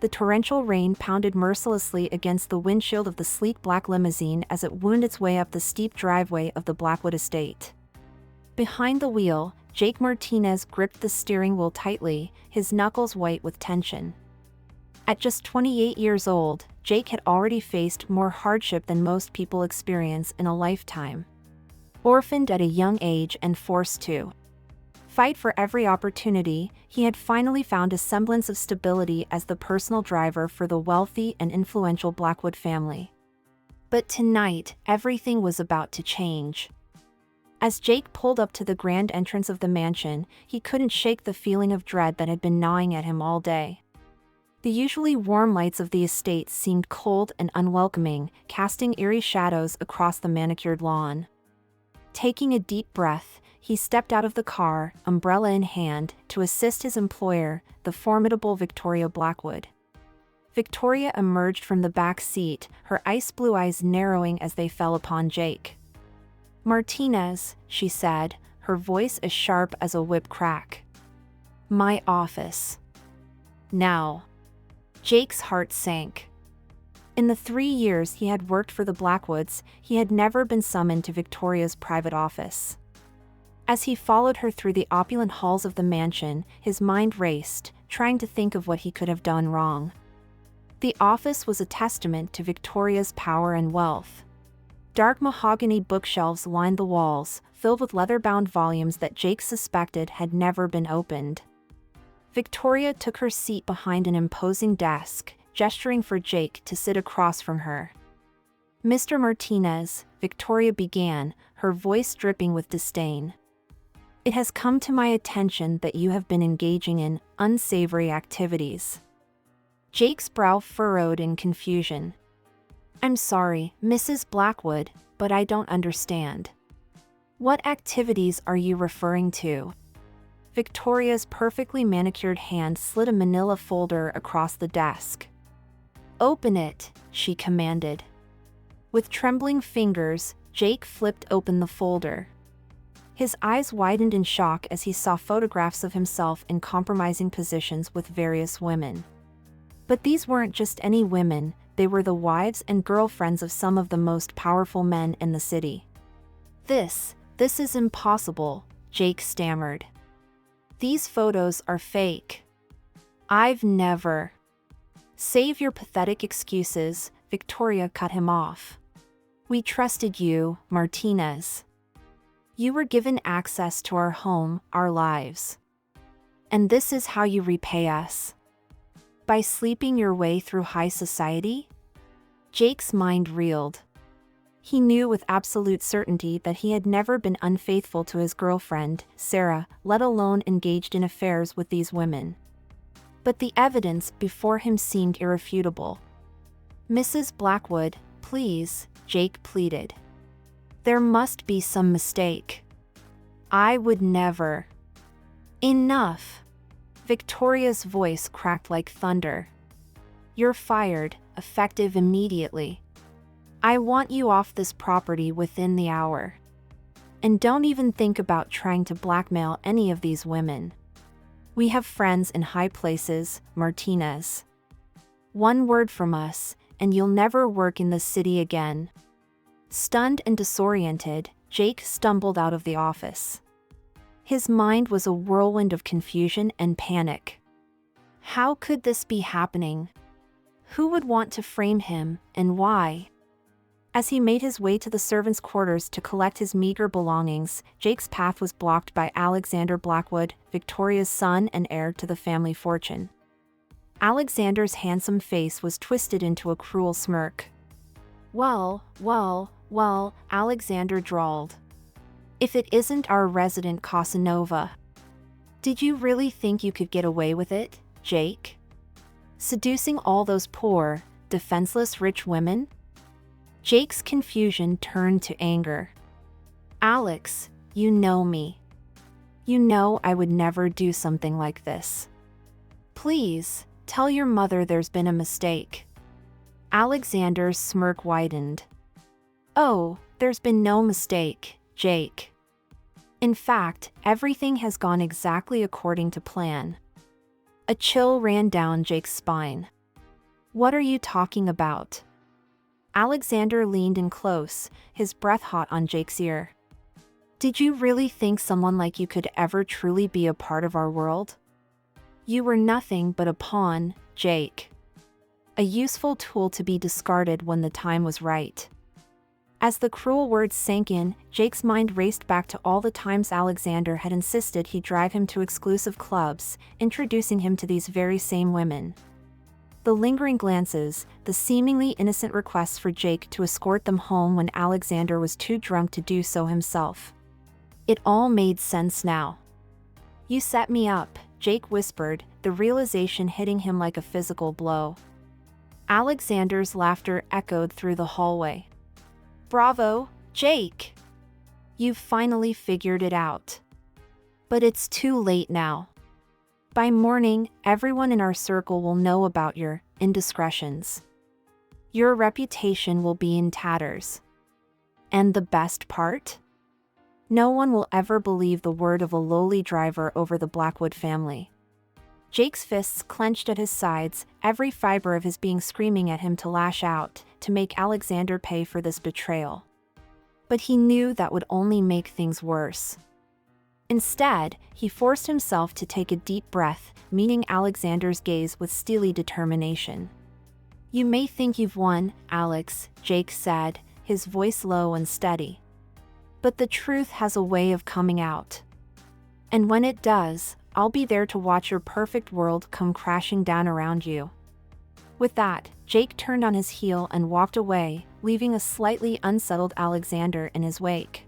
The torrential rain pounded mercilessly against the windshield of the sleek black limousine as it wound its way up the steep driveway of the Blackwood estate. Behind the wheel, Jake Martinez gripped the steering wheel tightly, his knuckles white with tension. At just 28 years old, Jake had already faced more hardship than most people experience in a lifetime. Orphaned at a young age and forced to fight for every opportunity, he had finally found a semblance of stability as the personal driver for the wealthy and influential Blackwood family. But tonight, everything was about to change. As Jake pulled up to the grand entrance of the mansion, he couldn't shake the feeling of dread that had been gnawing at him all day. The usually warm lights of the estate seemed cold and unwelcoming, casting eerie shadows across the manicured lawn. Taking a deep breath, he stepped out of the car, umbrella in hand, to assist his employer, the formidable Victoria Blackwood. Victoria emerged from the back seat, her ice blue eyes narrowing as they fell upon Jake. "Martinez," she said, her voice as sharp as a whip crack. "My office. Now." Jake's heart sank. In the 3 years he had worked for the Blackwoods, he had never been summoned to Victoria's private office. As he followed her through the opulent halls of the mansion, his mind raced, trying to think of what he could have done wrong. The office was a testament to Victoria's power and wealth. Dark mahogany bookshelves lined the walls, filled with leather-bound volumes that Jake suspected had never been opened. Victoria took her seat behind an imposing desk, gesturing for Jake to sit across from her. "Mr. Martinez," Victoria began, her voice dripping with disdain. "It has come to my attention that you have been engaging in unsavory activities." Jake's brow furrowed in confusion. "I'm sorry, Mrs. Blackwood, but I don't understand. What activities are you referring to?" Victoria's perfectly manicured hand slid a manila folder across the desk. "Open it," she commanded. With trembling fingers, Jake flipped open the folder. His eyes widened in shock as he saw photographs of himself in compromising positions with various women. But these weren't just any women, they were the wives and girlfriends of some of the most powerful men in the city. This is impossible," Jake stammered. "These photos are fake. I've never—" "Save your pathetic excuses," Victoria cut him off. "We trusted you, Martinez. You were given access to our home, our lives. And this is how you repay us? By sleeping your way through high society?" Jake's mind reeled. He knew with absolute certainty that he had never been unfaithful to his girlfriend, Sarah, let alone engaged in affairs with these women. But the evidence before him seemed irrefutable. "Mrs. Blackwood, please," Jake pleaded. "There must be some mistake. I would never—" "Enough!" Victoria's voice cracked like thunder. "You're fired, effective immediately. I want you off this property within the hour. And don't even think about trying to blackmail any of these women. We have friends in high places, Martinez. One word from us, and you'll never work in the city again." Stunned and disoriented, Jake stumbled out of the office. His mind was a whirlwind of confusion and panic. How could this be happening? Who would want to frame him, and why? As he made his way to the servants' quarters to collect his meager belongings, Jake's path was blocked by Alexander Blackwood, Victoria's son and heir to the family fortune. Alexander's handsome face was twisted into a cruel smirk. Well, Alexander drawled. "If it isn't our resident Casanova. Did you really think you could get away with it, Jake? Seducing all those poor, defenseless rich women?" Jake's confusion turned to anger. "Alex, you know me. You know I would never do something like this. Please, tell your mother there's been a mistake." Alexander's smirk widened. "Oh, there's been no mistake, Jake. In fact, everything has gone exactly according to plan." A chill ran down Jake's spine. What are you talking about? Alexander leaned in close, his breath hot on Jake's ear. Did you really think someone like you could ever truly be a part of our world? You were nothing but a pawn, Jake. A useful tool to be discarded when the time was right. As the cruel words sank in, Jake's mind raced back to all the times Alexander had insisted he drive him to exclusive clubs, introducing him to these very same women. The lingering glances, the seemingly innocent requests for Jake to escort them home when Alexander was too drunk to do so himself. It all made sense now. You set me up, Jake whispered, the realization hitting him like a physical blow. Alexander's laughter echoed through the hallway. Bravo, Jake! You've finally figured it out. But it's too late now. By morning, everyone in our circle will know about your indiscretions. Your reputation will be in tatters. And the best part? No one will ever believe the word of a lowly driver over the Blackwood family. Jake's fists clenched at his sides, every fiber of his being screaming at him to lash out, to make Alexander pay for this betrayal. But he knew that would only make things worse. Instead, he forced himself to take a deep breath, meeting Alexander's gaze with steely determination. You may think you've won, Alex, Jake said, his voice low and steady. But the truth has a way of coming out. And when it does, I'll be there to watch your perfect world come crashing down around you. With that, Jake turned on his heel and walked away, leaving a slightly unsettled Alexander in his wake.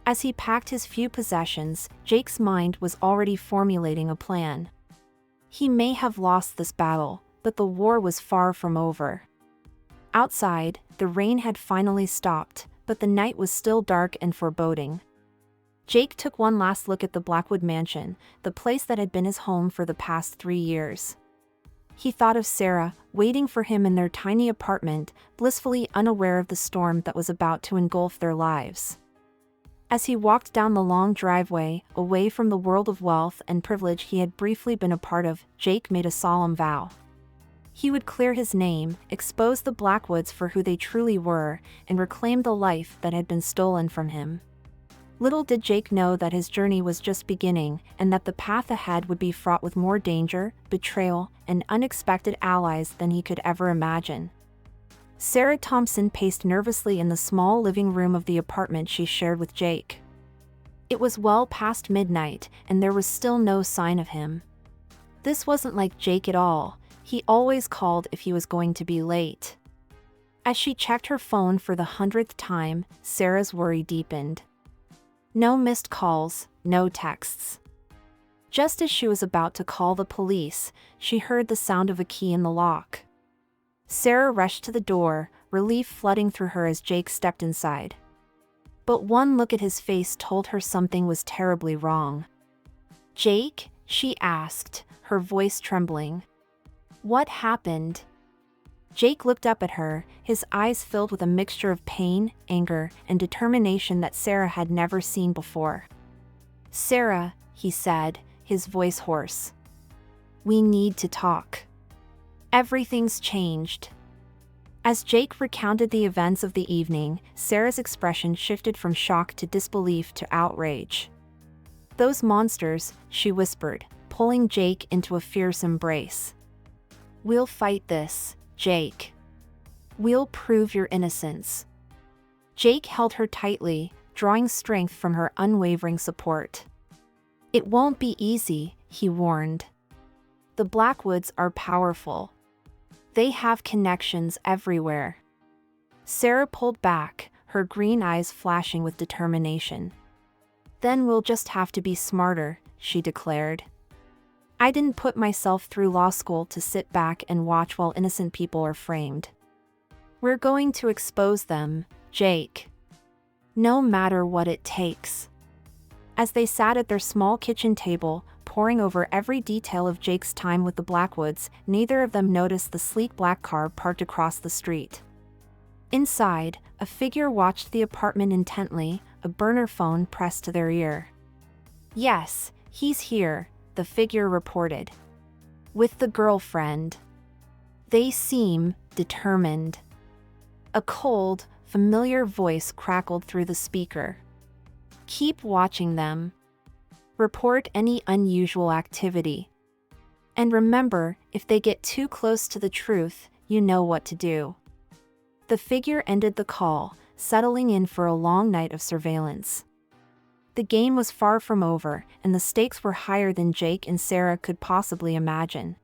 As he packed his few possessions, Jake's mind was already formulating a plan. He may have lost this battle, but the war was far from over. Outside, the rain had finally stopped, but the night was still dark and foreboding. Jake took one last look at the Blackwood mansion, the place that had been his home for the past 3 years. He thought of Sarah, waiting for him in their tiny apartment, blissfully unaware of the storm that was about to engulf their lives. As he walked down the long driveway, away from the world of wealth and privilege he had briefly been a part of, Jake made a solemn vow. He would clear his name, expose the Blackwoods for who they truly were, and reclaim the life that had been stolen from him. Little did Jake know that his journey was just beginning, and that the path ahead would be fraught with more danger, betrayal, and unexpected allies than he could ever imagine. Sarah Thompson paced nervously in the small living room of the apartment she shared with Jake. It was well past midnight, and there was still no sign of him. This wasn't like Jake at all. He always called if he was going to be late. As she checked her phone for the 100th time, Sarah's worry deepened. No missed calls, no texts. Just as she was about to call the police, she heard the sound of a key in the lock. Sarah rushed to the door, relief flooding through her as Jake stepped inside. But one look at his face told her something was terribly wrong. "Jake?" she asked, her voice trembling. "What happened?" Jake looked up at her, his eyes filled with a mixture of pain, anger, and determination that Sarah had never seen before. "Sarah," he said, his voice hoarse. "We need to talk. Everything's changed." As Jake recounted the events of the evening, Sarah's expression shifted from shock to disbelief to outrage. "Those monsters," she whispered, pulling Jake into a fierce embrace. "We'll fight this, Jake. We'll prove your innocence." Jake held her tightly, drawing strength from her unwavering support. "It won't be easy," he warned. "The Blackwoods are powerful. They have connections everywhere." Sarah pulled back, her green eyes flashing with determination. "Then we'll just have to be smarter," she declared. "I didn't put myself through law school to sit back and watch while innocent people are framed. We're going to expose them, Jake. No matter what it takes." As they sat at their small kitchen table, poring over every detail of Jake's time with the Blackwoods, neither of them noticed the sleek black car parked across the street. Inside, a figure watched the apartment intently, a burner phone pressed to their ear. "Yes, he's here," the figure reported. "With the girlfriend." They seem determined. A cold, familiar voice crackled through the speaker. Keep watching them. Report any unusual activity. And remember, if they get too close to the truth, you know what to do. The figure ended the call, settling in for a long night of surveillance. The game was far from over, and the stakes were higher than Jake and Sarah could possibly imagine.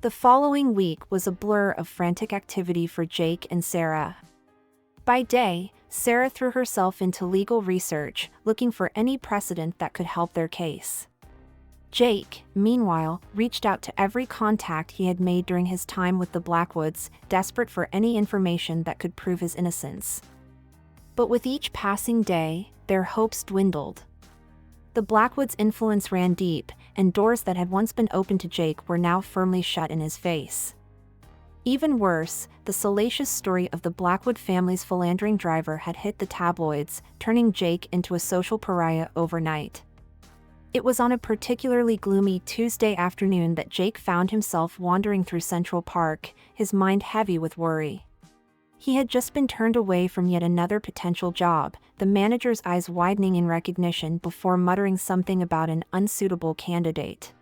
The following week was a blur of frantic activity for Jake and Sarah. By day, Sarah threw herself into legal research, looking for any precedent that could help their case. Jake, meanwhile, reached out to every contact he had made during his time with the Blackwoods, desperate for any information that could prove his innocence. But with each passing day, their hopes dwindled. The Blackwoods' influence ran deep, and doors that had once been open to Jake were now firmly shut in his face. Even worse, the salacious story of the Blackwood family's philandering driver had hit the tabloids, turning Jake into a social pariah overnight. It was on a particularly gloomy Tuesday afternoon that Jake found himself wandering through Central Park, his mind heavy with worry. He had just been turned away from yet another potential job, the manager's eyes widening in recognition before muttering something about an unsuitable candidate.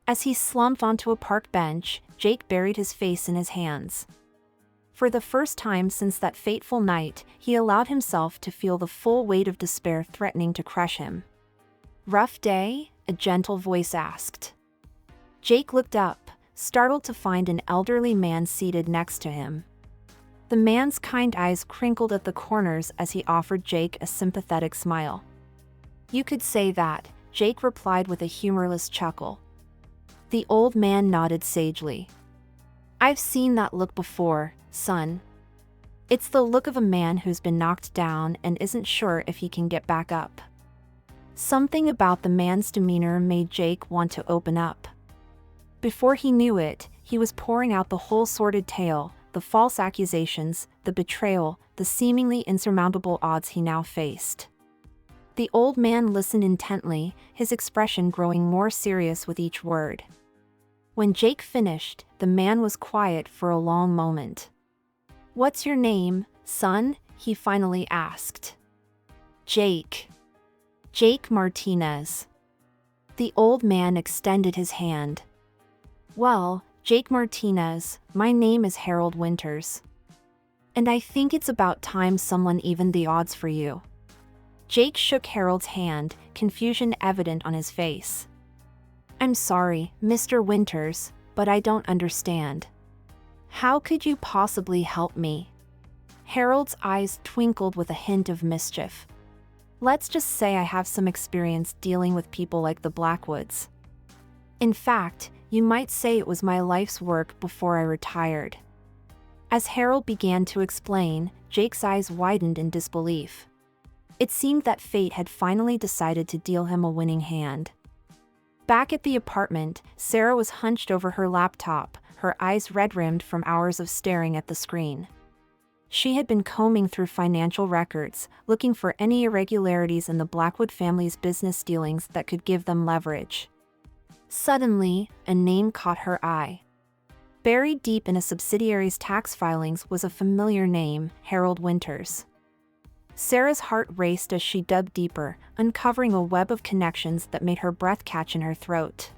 As he slumped onto a park bench, Jake buried his face in his hands. For the first time since that fateful night, he allowed himself to feel the full weight of despair threatening to crush him. "Rough day?" a gentle voice asked. Jake looked up, startled to find an elderly man seated next to him. The man's kind eyes crinkled at the corners as he offered Jake a sympathetic smile. "You could say that," Jake replied with a humorless chuckle. The old man nodded sagely. "I've seen that look before, son. It's the look of a man who's been knocked down and isn't sure if he can get back up." Something about the man's demeanor made Jake want to open up. Before he knew it, he was pouring out the whole sordid tale, the false accusations, the betrayal, the seemingly insurmountable odds he now faced. The old man listened intently, his expression growing more serious with each word. When Jake finished, the man was quiet for a long moment. "What's your name, son?" he finally asked. "Jake. Jake Martinez." The old man extended his hand. "Well, Jake Martinez, my name is Harold Winters. And I think it's about time someone evened the odds for you." Jake shook Harold's hand, confusion evident on his face. "I'm sorry, Mr. Winters, but I don't understand. How could you possibly help me?" Harold's eyes twinkled with a hint of mischief. "Let's just say I have some experience dealing with people like the Blackwoods. In fact, you might say it was my life's work before I retired." As Harold began to explain, Jake's eyes widened in disbelief. It seemed that fate had finally decided to deal him a winning hand. Back at the apartment, Sarah was hunched over her laptop, her eyes red-rimmed from hours of staring at the screen. She had been combing through financial records, looking for any irregularities in the Blackwood family's business dealings that could give them leverage. Suddenly, a name caught her eye. Buried deep in a subsidiary's tax filings was a familiar name, Harold Winters. Sarah's heart raced as she dug deeper, uncovering a web of connections that made her breath catch in her throat.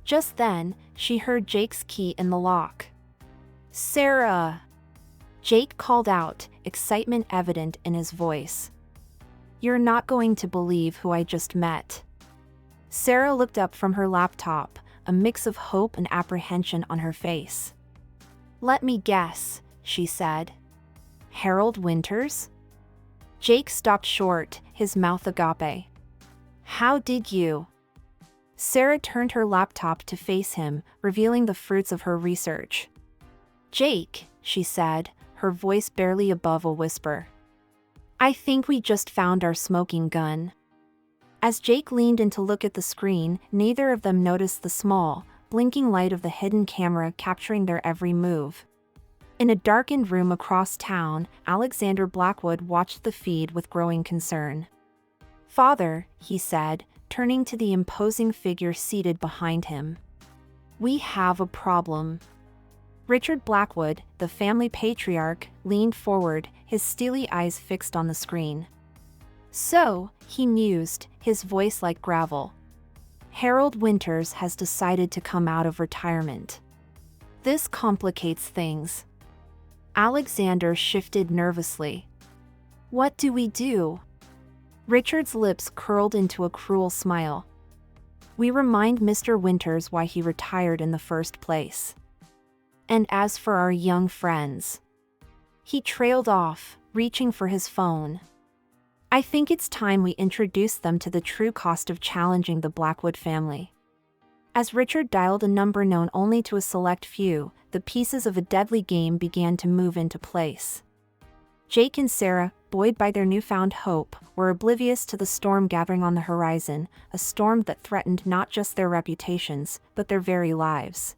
Just then, she heard Jake's key in the lock. "Sarah!" Jake called out, excitement evident in his voice. "You're not going to believe who I just met." Sarah looked up from her laptop, a mix of hope and apprehension on her face. "Let me guess," she said. "Harold Winters?" Jake stopped short, his mouth agape. "How did you?" Sarah turned her laptop to face him, revealing the fruits of her research. "Jake," she said, her voice barely above a whisper. "I think we just found our smoking gun." As Jake leaned in to look at the screen, neither of them noticed the small, blinking light of the hidden camera capturing their every move. In a darkened room across town, Alexander Blackwood watched the feed with growing concern. "Father," he said, turning to the imposing figure seated behind him. "We have a problem." Richard Blackwood, the family patriarch, leaned forward, his steely eyes fixed on the screen. "So," he mused, his voice like gravel. "Harold Winters has decided to come out of retirement. This complicates things." Alexander shifted nervously. "What do we do?" Richard's lips curled into a cruel smile. "We remind Mr. Winters why he retired in the first place. And as for our young friends..." He trailed off, reaching for his phone. "I think it's time we introduce them to the true cost of challenging the Blackwood family." As Richard dialed a number known only to a select few, the pieces of a deadly game began to move into place. Jake and Sarah, buoyed by their newfound hope, were oblivious to the storm gathering on the horizon, a storm that threatened not just their reputations, but their very lives.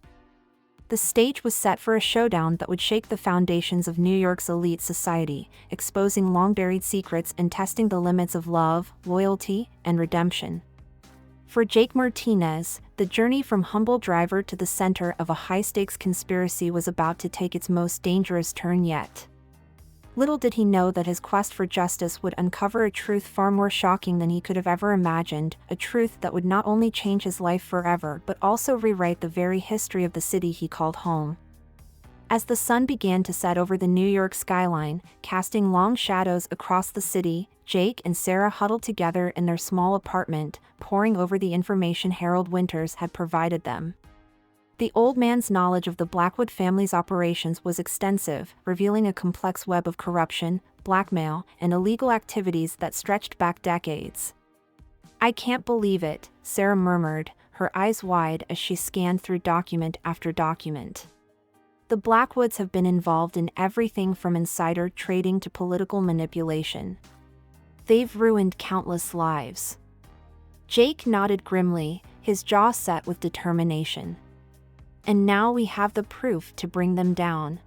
The stage was set for a showdown that would shake the foundations of New York's elite society, exposing long-buried secrets and testing the limits of love, loyalty, and redemption. For Jake Martinez, the journey from humble driver to the center of a high-stakes conspiracy was about to take its most dangerous turn yet. Little did he know that his quest for justice would uncover a truth far more shocking than he could have ever imagined, a truth that would not only change his life forever but also rewrite the very history of the city he called home. As the sun began to set over the New York skyline, casting long shadows across the city, Jake and Sarah huddled together in their small apartment, poring over the information Harold Winters had provided them. The old man's knowledge of the Blackwood family's operations was extensive, revealing a complex web of corruption, blackmail, and illegal activities that stretched back decades. "I can't believe it," Sarah murmured, her eyes wide as she scanned through document after document. "The Blackwoods have been involved in everything from insider trading to political manipulation. They've ruined countless lives." Jake nodded grimly, his jaw set with determination. "And now we have the proof to bring them down.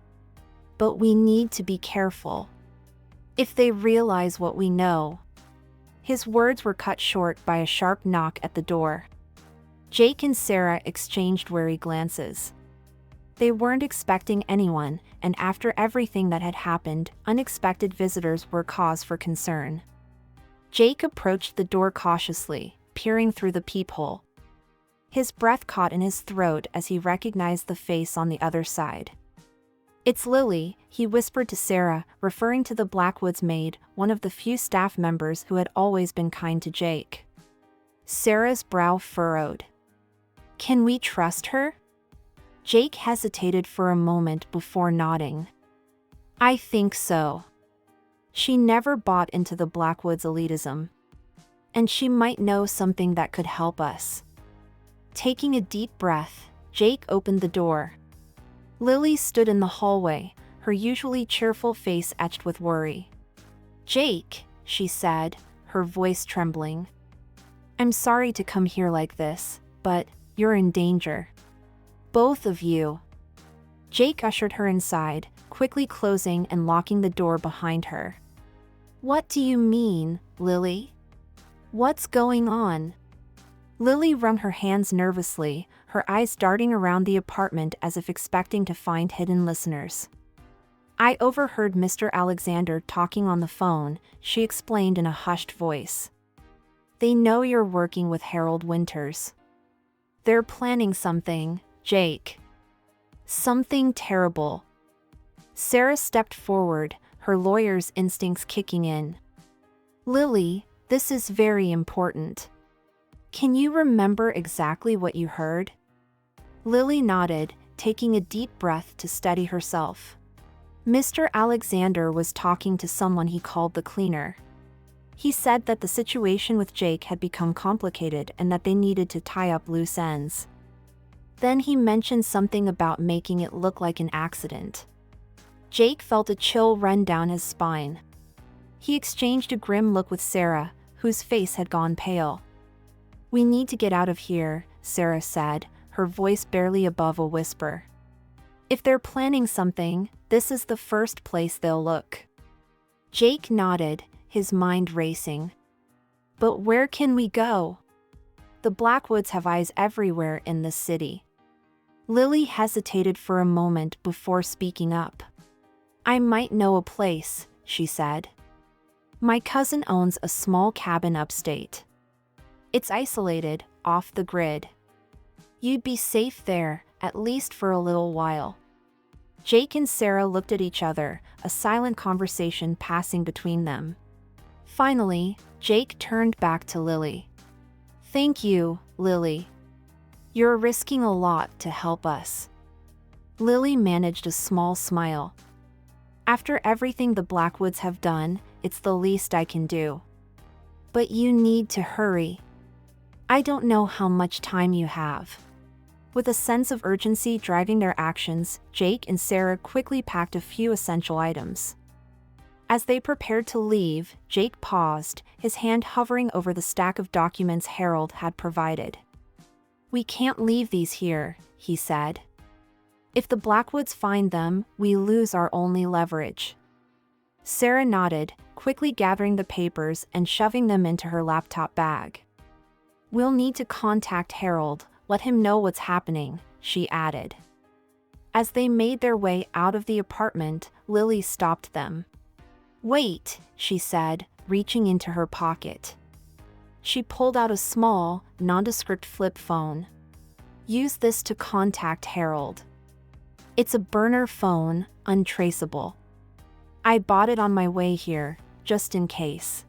But we need to be careful. If they realize what we know..." His words were cut short by a sharp knock at the door. Jake and Sarah exchanged wary glances. They weren't expecting anyone, and after everything that had happened, unexpected visitors were cause for concern. Jake approached the door cautiously, peering through the peephole. His breath caught in his throat as he recognized the face on the other side. "It's Lily," he whispered to Sarah, referring to the Blackwood's maid, one of the few staff members who had always been kind to Jake. Sarah's brow furrowed. "Can we trust her?" Jake hesitated for a moment before nodding. "I think so. She never bought into the Blackwood's elitism. And she might know something that could help us." Taking a deep breath, Jake opened the door. Lily stood in the hallway, her usually cheerful face etched with worry. "Jake," she said, her voice trembling. "I'm sorry to come here like this, but you're in danger. Both of you." Jake ushered her inside, quickly closing and locking the door behind her. "What do you mean, Lily? What's going on?" Lily wrung her hands nervously, her eyes darting around the apartment as if expecting to find hidden listeners. "I overheard Mr. Alexander talking on the phone," she explained in a hushed voice. "They know you're working with Harold Winters. They're planning something, Jake. Something terrible." Sarah stepped forward, her lawyer's instincts kicking in. "Lily, this is very important. Can you remember exactly what you heard?" Lily nodded, taking a deep breath to steady herself. "Mr. Alexander was talking to someone he called the cleaner. He said that the situation with Jake had become complicated and that they needed to tie up loose ends. Then he mentioned something about making it look like an accident." Jake felt a chill run down his spine. He exchanged a grim look with Sarah, whose face had gone pale. "We need to get out of here," Sarah said, her voice barely above a whisper. "If they're planning something, this is the first place they'll look." Jake nodded, his mind racing. "But where can we go? The Blackwoods have eyes everywhere in this city." Lily hesitated for a moment before speaking up. "I might know a place," she said. "My cousin owns a small cabin upstate. It's isolated, off the grid. You'd be safe there, at least for a little while." Jake and Sarah looked at each other, a silent conversation passing between them. Finally, Jake turned back to Lily. "Thank you, Lily. You're risking a lot to help us." Lily managed a small smile. "After everything the Blackwoods have done, it's the least I can do. But you need to hurry. I don't know how much time you have." With a sense of urgency driving their actions, Jake and Sarah quickly packed a few essential items. As they prepared to leave, Jake paused, his hand hovering over the stack of documents Harold had provided. "We can't leave these here," he said. "If the Blackwoods find them, we lose our only leverage." Sarah nodded, quickly gathering the papers and shoving them into her laptop bag. "We'll need to contact Harold, let him know what's happening," she added. As they made their way out of the apartment, Lily stopped them. "Wait," she said, reaching into her pocket. She pulled out a small, nondescript flip phone. "Use this to contact Harold. It's a burner phone, untraceable. I bought it on my way here, just in case."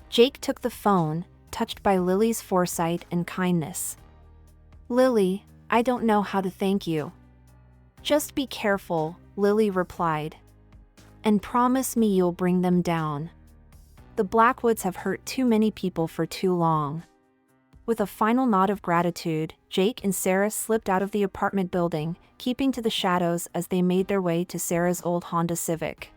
Jake took the phone, touched by Lily's foresight and kindness. "Lily, I don't know how to thank you." "Just be careful," Lily replied. "And promise me you'll bring them down. The Blackwoods have hurt too many people for too long." With a final nod of gratitude, Jake and Sarah slipped out of the apartment building, keeping to the shadows as they made their way to Sarah's old Honda Civic.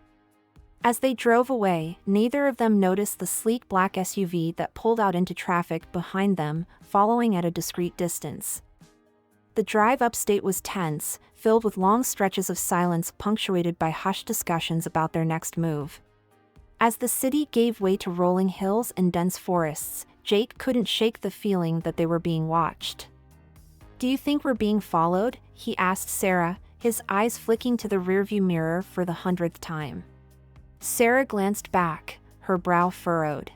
As they drove away, neither of them noticed the sleek black SUV that pulled out into traffic behind them, following at a discreet distance. The drive upstate was tense, filled with long stretches of silence punctuated by hushed discussions about their next move. As the city gave way to rolling hills and dense forests, Jake couldn't shake the feeling that they were being watched. "Do you think we're being followed?" he asked Sarah, his eyes flicking to the rearview mirror for the 100th time. Sarah glanced back, her brow furrowed.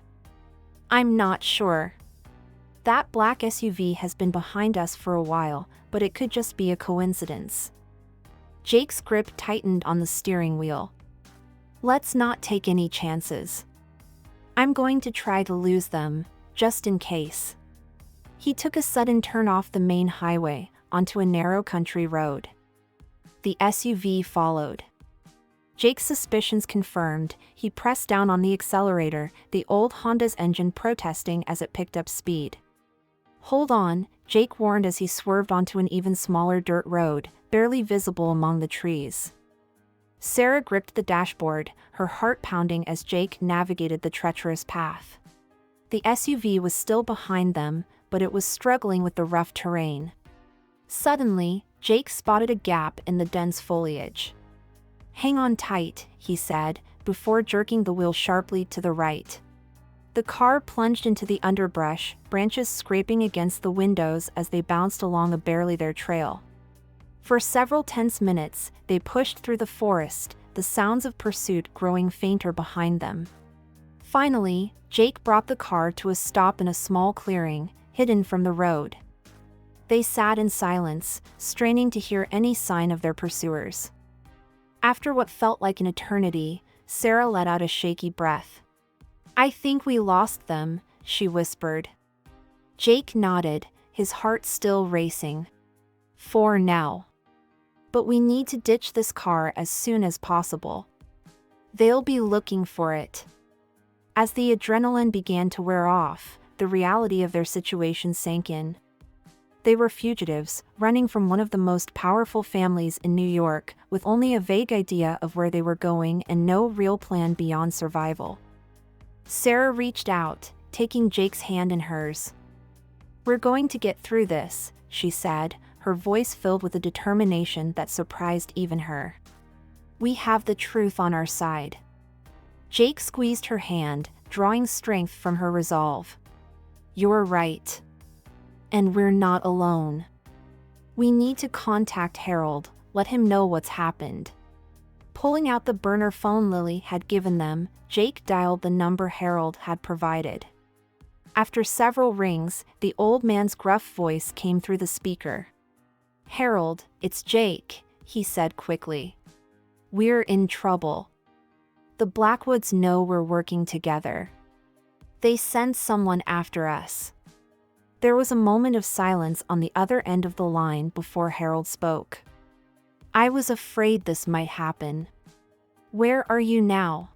"I'm not sure. That black SUV has been behind us for a while, but it could just be a coincidence." Jake's grip tightened on the steering wheel. "Let's not take any chances. I'm going to try to lose them, just in case." He took a sudden turn off the main highway, onto a narrow country road. The SUV followed. Jake's suspicions confirmed, he pressed down on the accelerator, the old Honda's engine protesting as it picked up speed. "Hold on," Jake warned as he swerved onto an even smaller dirt road, barely visible among the trees. Sarah gripped the dashboard, her heart pounding as Jake navigated the treacherous path. The SUV was still behind them, but it was struggling with the rough terrain. Suddenly, Jake spotted a gap in the dense foliage. "Hang on tight," he said, before jerking the wheel sharply to the right. The car plunged into the underbrush, branches scraping against the windows as they bounced along a barely there trail. For several tense minutes, they pushed through the forest, the sounds of pursuit growing fainter behind them. Finally, Jake brought the car to a stop in a small clearing, hidden from the road. They sat in silence, straining to hear any sign of their pursuers. After what felt like an eternity, Sarah let out a shaky breath. "I think we lost them," she whispered. Jake nodded, his heart still racing. "For now. But we need to ditch this car as soon as possible. They'll be looking for it." As the adrenaline began to wear off, the reality of their situation sank in. They were fugitives, running from one of the most powerful families in New York, with only a vague idea of where they were going and no real plan beyond survival. Sarah reached out, taking Jake's hand in hers. "We're going to get through this," she said, her voice filled with a determination that surprised even her. "We have the truth on our side." Jake squeezed her hand, drawing strength from her resolve. "You're right. And we're not alone." We need to contact Harold, let him know what's happened. Pulling out the burner phone Lily had given them, Jake dialed the number Harold had provided. After several rings, the old man's gruff voice came through the speaker. "Harold, it's Jake," he said quickly. "We're in trouble. The Blackwoods know we're working together. They sent someone after us." There was a moment of silence on the other end of the line before Harold spoke. "I was afraid this might happen. Where are you now?"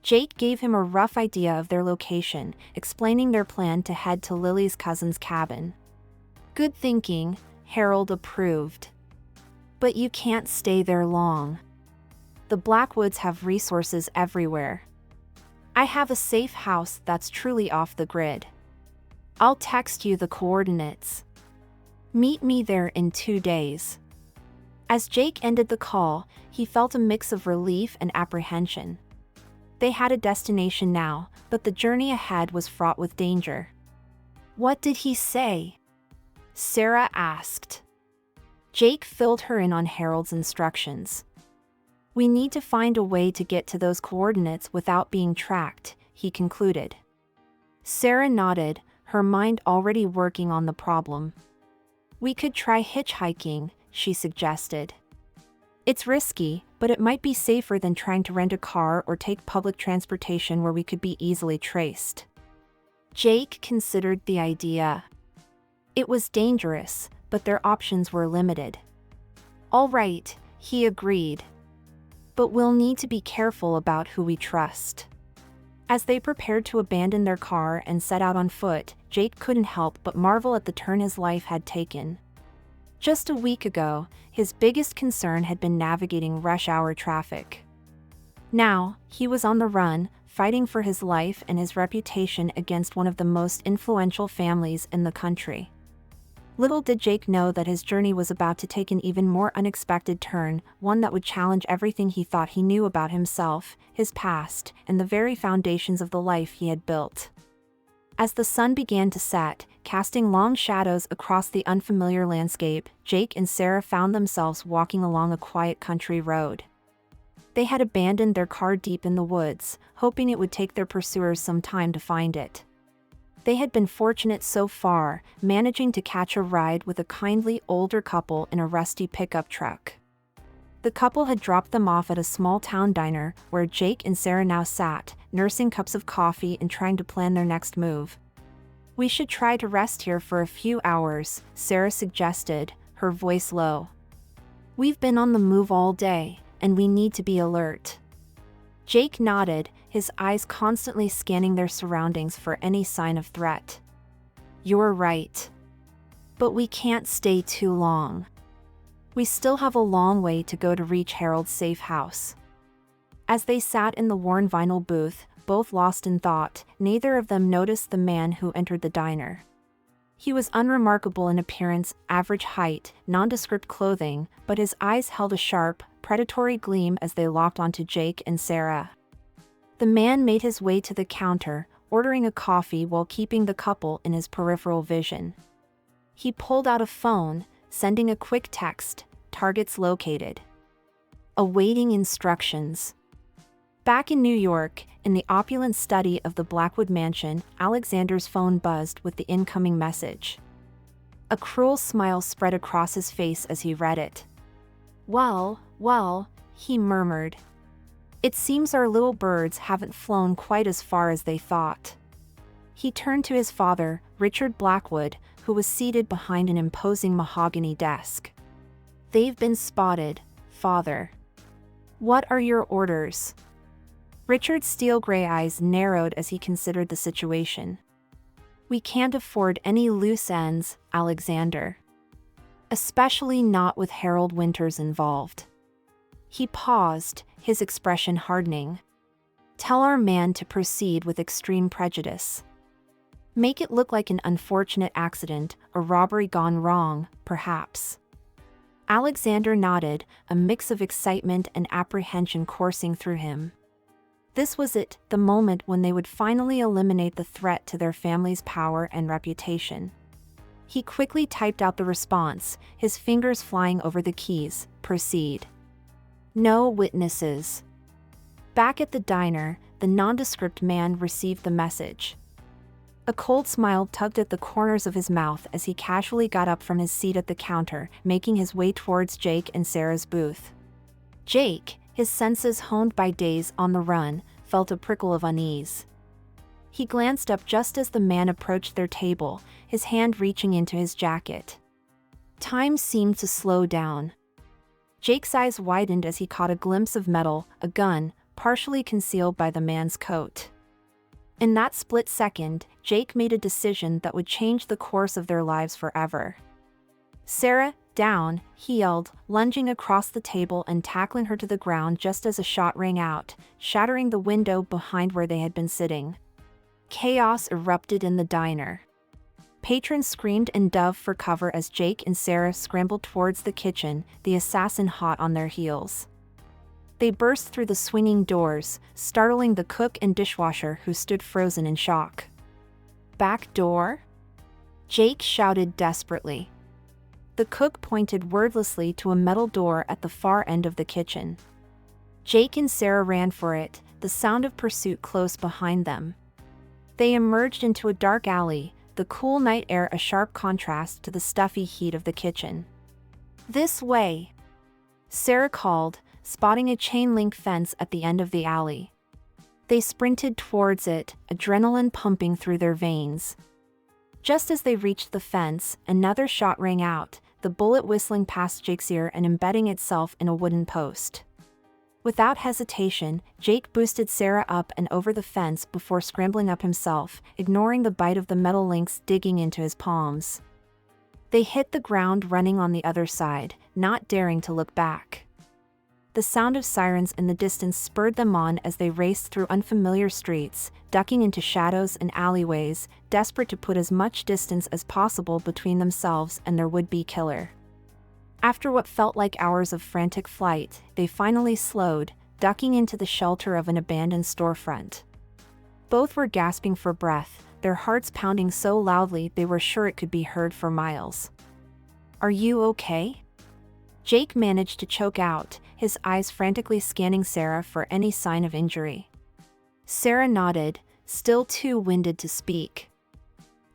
Jake gave him a rough idea of their location, explaining their plan to head to Lily's cousin's cabin. "Good thinking," Harold approved. "But you can't stay there long. The Blackwoods have resources everywhere. I have a safe house that's truly off the grid. I'll text you the coordinates. Meet me there in 2 days." As Jake ended the call, he felt a mix of relief and apprehension. They had a destination now, but the journey ahead was fraught with danger. "What did he say?" Sarah asked. Jake filled her in on Harold's instructions. "We need to find a way to get to those coordinates without being tracked," he concluded. Sarah nodded, her mind already working on the problem. "We could try hitchhiking," she suggested. "It's risky, but it might be safer than trying to rent a car or take public transportation where we could be easily traced." Jake considered the idea. It was dangerous, but their options were limited. "All right," he agreed. "But we'll need to be careful about who we trust." As they prepared to abandon their car and set out on foot, Jake couldn't help but marvel at the turn his life had taken. Just a week ago, his biggest concern had been navigating rush-hour traffic. Now, he was on the run, fighting for his life and his reputation against one of the most influential families in the country. Little did Jake know that his journey was about to take an even more unexpected turn, one that would challenge everything he thought he knew about himself, his past, and the very foundations of the life he had built. As the sun began to set, casting long shadows across the unfamiliar landscape, Jake and Sarah found themselves walking along a quiet country road. They had abandoned their car deep in the woods, hoping it would take their pursuers some time to find it. They had been fortunate so far, managing to catch a ride with a kindly older couple in a rusty pickup truck. The couple had dropped them off at a small-town diner, where Jake and Sarah now sat, nursing cups of coffee and trying to plan their next move. "We should try to rest here for a few hours," Sarah suggested, her voice low. "We've been on the move all day, and we need to be alert." Jake nodded, his eyes constantly scanning their surroundings for any sign of threat. "You're right. But we can't stay too long. We still have a long way to go to reach Harold's safe house." As they sat in the worn vinyl booth, both lost in thought, neither of them noticed the man who entered the diner. He was unremarkable in appearance, average height, nondescript clothing, but his eyes held a sharp, predatory gleam as they locked onto Jake and Sarah. The man made his way to the counter, ordering a coffee while keeping the couple in his peripheral vision. He pulled out a phone, sending a quick text, "Targets located. Awaiting instructions." Back in New York, in the opulent study of the Blackwood mansion, Alexander's phone buzzed with the incoming message. A cruel smile spread across his face as he read it. Well, he murmured. "It seems our little birds haven't flown quite as far as they thought." He turned to his father, Richard Blackwood, who was seated behind an imposing mahogany desk. "They've been spotted, father." "What are your orders?" Richard's steel-gray eyes narrowed as he considered the situation. "We can't afford any loose ends, Alexander. Especially not with Harold Winters involved." He paused, his expression hardening. "Tell our man to proceed with extreme prejudice. Make it look like an unfortunate accident, a robbery gone wrong, perhaps." Alexander nodded, a mix of excitement and apprehension coursing through him. This was it, the moment when they would finally eliminate the threat to their family's power and reputation. He quickly typed out the response, his fingers flying over the keys. Proceed. No witnesses. Back at the diner, the nondescript man received the message. A cold smile tugged at the corners of his mouth as he casually got up from his seat at the counter, making his way towards Jake and Sarah's booth. Jake, his senses honed by days on the run, felt a prickle of unease. He glanced up just as the man approached their table, his hand reaching into his jacket. Time seemed to slow down. Jake's eyes widened as he caught a glimpse of metal, a gun, partially concealed by the man's coat. In that split second, Jake made a decision that would change the course of their lives forever. Sarah, down, he yelled, lunging across the table and tackling her to the ground just as a shot rang out, shattering the window behind where they had been sitting. Chaos erupted in the diner. Patrons screamed and dove for cover as Jake and Sarah scrambled towards the kitchen, the assassin hot on their heels. They burst through the swinging doors, startling the cook and dishwasher who stood frozen in shock. Back door? Jake shouted desperately. The cook pointed wordlessly to a metal door at the far end of the kitchen. Jake and Sarah ran for it, the sound of pursuit close behind them. They emerged into a dark alley, the cool night air a sharp contrast to the stuffy heat of the kitchen. This way, Sarah called, spotting a chain-link fence at the end of the alley. They sprinted towards it, adrenaline pumping through their veins. Just as they reached the fence, another shot rang out, the bullet whistling past Jake's ear and embedding itself in a wooden post. Without hesitation, Jake boosted Sarah up and over the fence before scrambling up himself, ignoring the bite of the metal links digging into his palms. They hit the ground running on the other side, not daring to look back. The sound of sirens in the distance spurred them on as they raced through unfamiliar streets, ducking into shadows and alleyways, desperate to put as much distance as possible between themselves and their would-be killer. After what felt like hours of frantic flight, they finally slowed, ducking into the shelter of an abandoned storefront. Both were gasping for breath, their hearts pounding so loudly they were sure it could be heard for miles. "Are you okay?" Jake managed to choke out, his eyes frantically scanning Sarah for any sign of injury. Sarah nodded, still too winded to speak.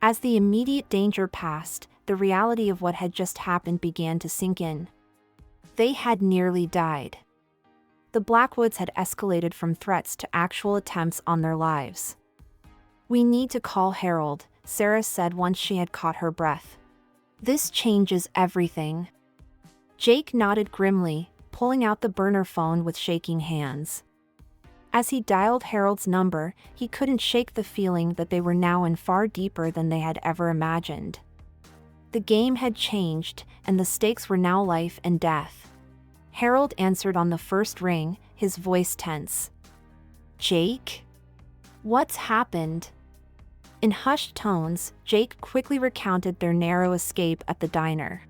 As the immediate danger passed, the reality of what had just happened began to sink in. They had nearly died. The Blackwoods had escalated from threats to actual attempts on their lives. "We need to call Harold," Sarah said once she had caught her breath. "This changes everything." Jake nodded grimly, pulling out the burner phone with shaking hands. As he dialed Harold's number, he couldn't shake the feeling that they were now in far deeper than they had ever imagined. The game had changed, and the stakes were now life and death. Harold answered on the first ring, his voice tense. "Jake? What's happened?" In hushed tones, Jake quickly recounted their narrow escape at the diner.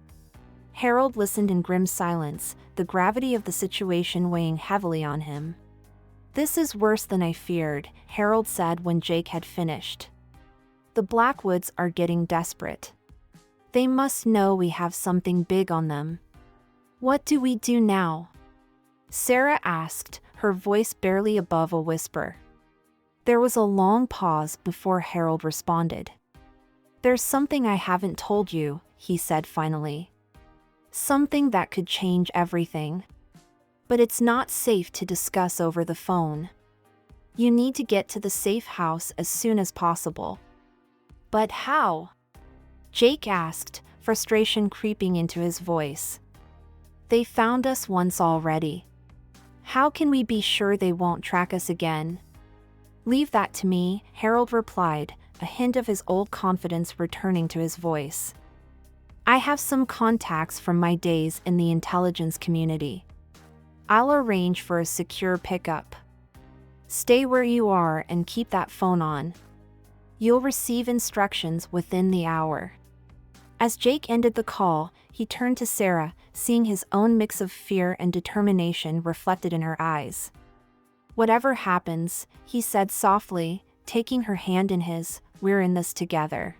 Harold listened in grim silence, the gravity of the situation weighing heavily on him. "This is worse than I feared," Harold said when Jake had finished. "The Blackwoods are getting desperate. They must know we have something big on them." "What do we do now?" Sarah asked, her voice barely above a whisper. There was a long pause before Harold responded. "There's something I haven't told you," he said finally. "Something that could change everything. But it's not safe to discuss over the phone. You need to get to the safe house as soon as possible." "But how?" Jake asked, frustration creeping into his voice. "They found us once already. How can we be sure they won't track us again?" "Leave that to me," Harold replied, a hint of his old confidence returning to his voice. "I have some contacts from my days in the intelligence community. I'll arrange for a secure pickup. Stay where you are and keep that phone on. You'll receive instructions within the hour." As Jake ended the call, he turned to Sarah, seeing his own mix of fear and determination reflected in her eyes. "Whatever happens," he said softly, taking her hand in his, "we're in this together."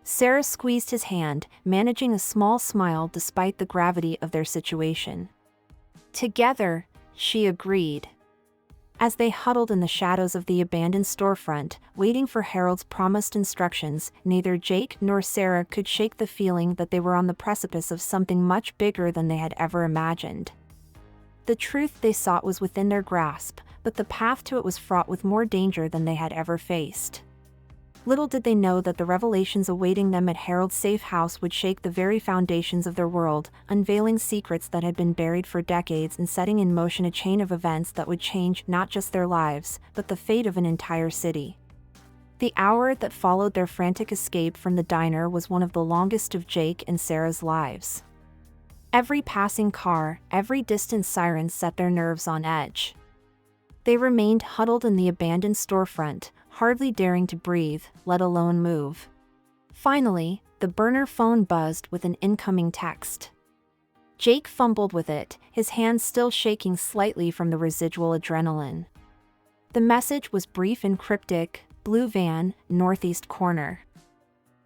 Sarah squeezed his hand, managing a small smile despite the gravity of their situation. Together, she agreed. As they huddled in the shadows of the abandoned storefront, waiting for Harold's promised instructions, neither Jake nor Sarah could shake the feeling that they were on the precipice of something much bigger than they had ever imagined. The truth they sought was within their grasp, but the path to it was fraught with more danger than they had ever faced. Little did they know that the revelations awaiting them at Harold's safe house would shake the very foundations of their world, unveiling secrets that had been buried for decades and setting in motion a chain of events that would change not just their lives, but the fate of an entire city. The hour that followed their frantic escape from the diner was one of the longest of Jake and Sarah's lives. Every passing car, every distant siren set their nerves on edge. They remained huddled in the abandoned storefront, hardly daring to breathe, let alone move. Finally, the burner phone buzzed with an incoming text. Jake fumbled with it, his hands still shaking slightly from the residual adrenaline. The message was brief and cryptic: blue van, northeast corner.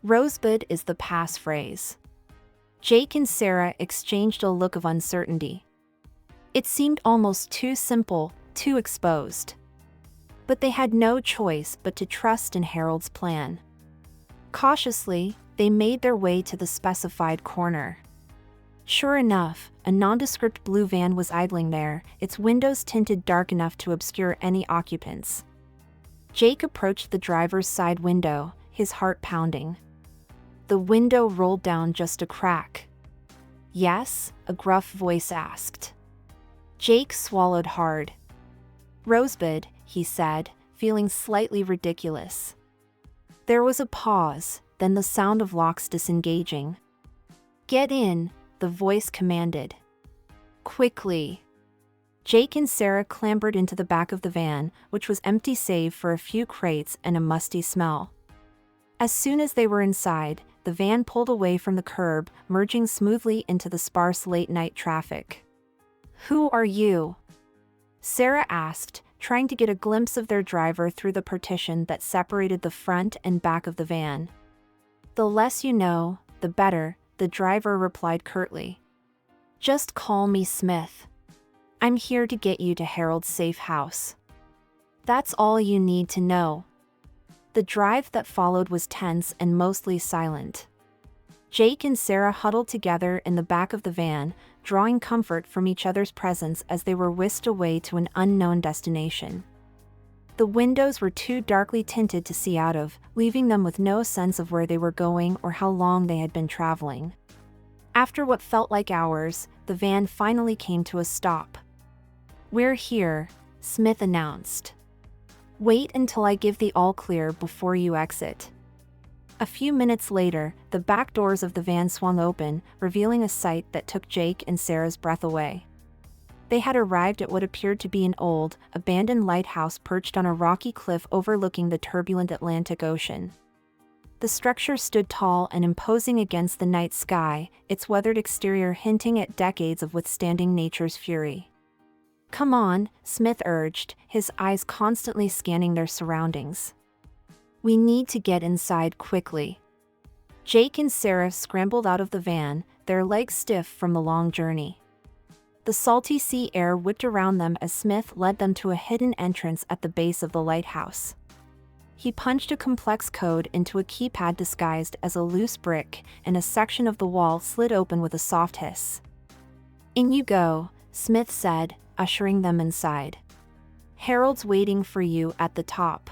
Rosebud is the passphrase. Jake and Sarah exchanged a look of uncertainty. It seemed almost too simple, too exposed. But they had no choice but to trust in Harold's plan. Cautiously, they made their way to the specified corner. Sure enough, a nondescript blue van was idling there, its windows tinted dark enough to obscure any occupants. Jake approached the driver's side window, his heart pounding. The window rolled down just a crack. "Yes?" a gruff voice asked. Jake swallowed hard. "Rosebud," he said, feeling slightly ridiculous. There was a pause, then the sound of locks disengaging. "Get in," the voice commanded. Quickly. Jake and Sarah clambered into the back of the van, which was empty save for a few crates and a musty smell. As soon as they were inside, the van pulled away from the curb, merging smoothly into the sparse late-night traffic. "Who are you?" Sarah asked, trying to get a glimpse of their driver through the partition that separated the front and back of the van. "The less you know, the better," the driver replied curtly. "Just call me Smith. I'm here to get you to Harold's safe house. That's all you need to know." The drive that followed was tense and mostly silent. Jake and Sarah huddled together in the back of the van, drawing comfort from each other's presence as they were whisked away to an unknown destination. The windows were too darkly tinted to see out of, leaving them with no sense of where they were going or how long they had been traveling. After what felt like hours, the van finally came to a stop. "We're here," Smith announced. "Wait until I give the all-clear before you exit." A few minutes later, the back doors of the van swung open, revealing a sight that took Jake and Sarah's breath away. They had arrived at what appeared to be an old, abandoned lighthouse perched on a rocky cliff overlooking the turbulent Atlantic Ocean. The structure stood tall and imposing against the night sky, its weathered exterior hinting at decades of withstanding nature's fury. "Come on," Smith urged, his eyes constantly scanning their surroundings. "We need to get inside quickly." Jake and Sarah scrambled out of the van, their legs stiff from the long journey. The salty sea air whipped around them as Smith led them to a hidden entrance at the base of the lighthouse. He punched a complex code into a keypad disguised as a loose brick, and a section of the wall slid open with a soft hiss. "In you go," Smith said, ushering them inside. "Harold's waiting for you at the top."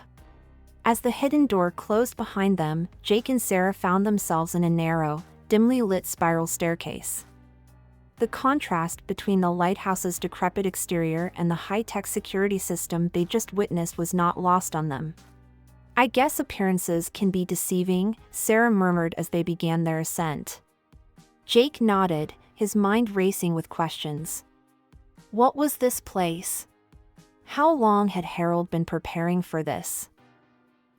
As the hidden door closed behind them, Jake and Sarah found themselves in a narrow, dimly lit spiral staircase. The contrast between the lighthouse's decrepit exterior and the high-tech security system they just witnessed was not lost on them. "I guess appearances can be deceiving," Sarah murmured as they began their ascent. Jake nodded, his mind racing with questions. What was this place? How long had Harold been preparing for this?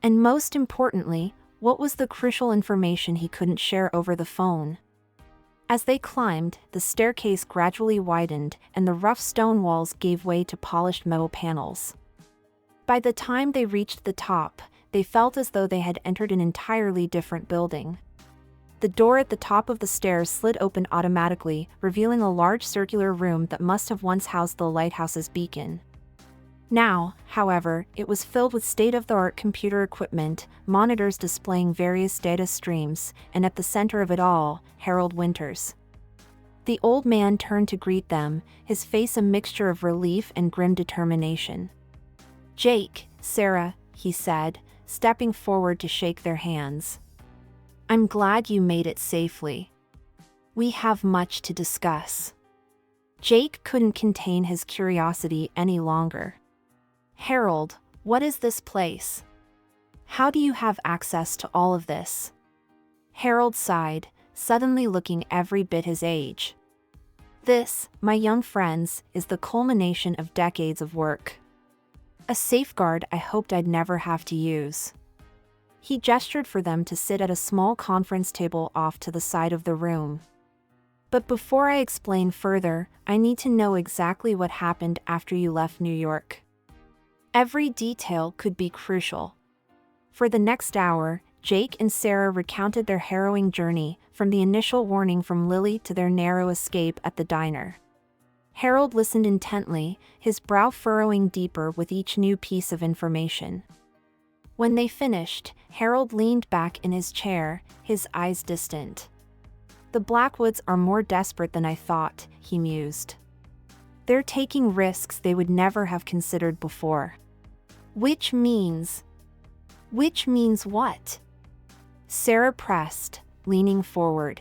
And most importantly, what was the crucial information he couldn't share over the phone? As they climbed, the staircase gradually widened, and the rough stone walls gave way to polished metal panels. By the time they reached the top, they felt as though they had entered an entirely different building. The door at the top of the stairs slid open automatically, revealing a large circular room that must have once housed the lighthouse's beacon. Now, however, it was filled with state-of-the-art computer equipment, monitors displaying various data streams, and at the center of it all, Harold Winters. The old man turned to greet them, his face a mixture of relief and grim determination. "Jake, Sarah," he said, stepping forward to shake their hands. "I'm glad you made it safely. We have much to discuss." Jake couldn't contain his curiosity any longer. "Harold, what is this place? How do you have access to all of this?" Harold sighed, suddenly looking every bit his age. "This, my young friends, is the culmination of decades of work. A safeguard I hoped I'd never have to use." He gestured for them to sit at a small conference table off to the side of the room. "But before I explain further, I need to know exactly what happened after you left New York. Every detail could be crucial." For the next hour, Jake and Sarah recounted their harrowing journey, from the initial warning from Lily to their narrow escape at the diner. Harold listened intently, his brow furrowing deeper with each new piece of information. When they finished, Harold leaned back in his chair, his eyes distant. "The Blackwoods are more desperate than I thought," he mused. "They're taking risks they would never have considered before." Which means what?" Sarah pressed, leaning forward.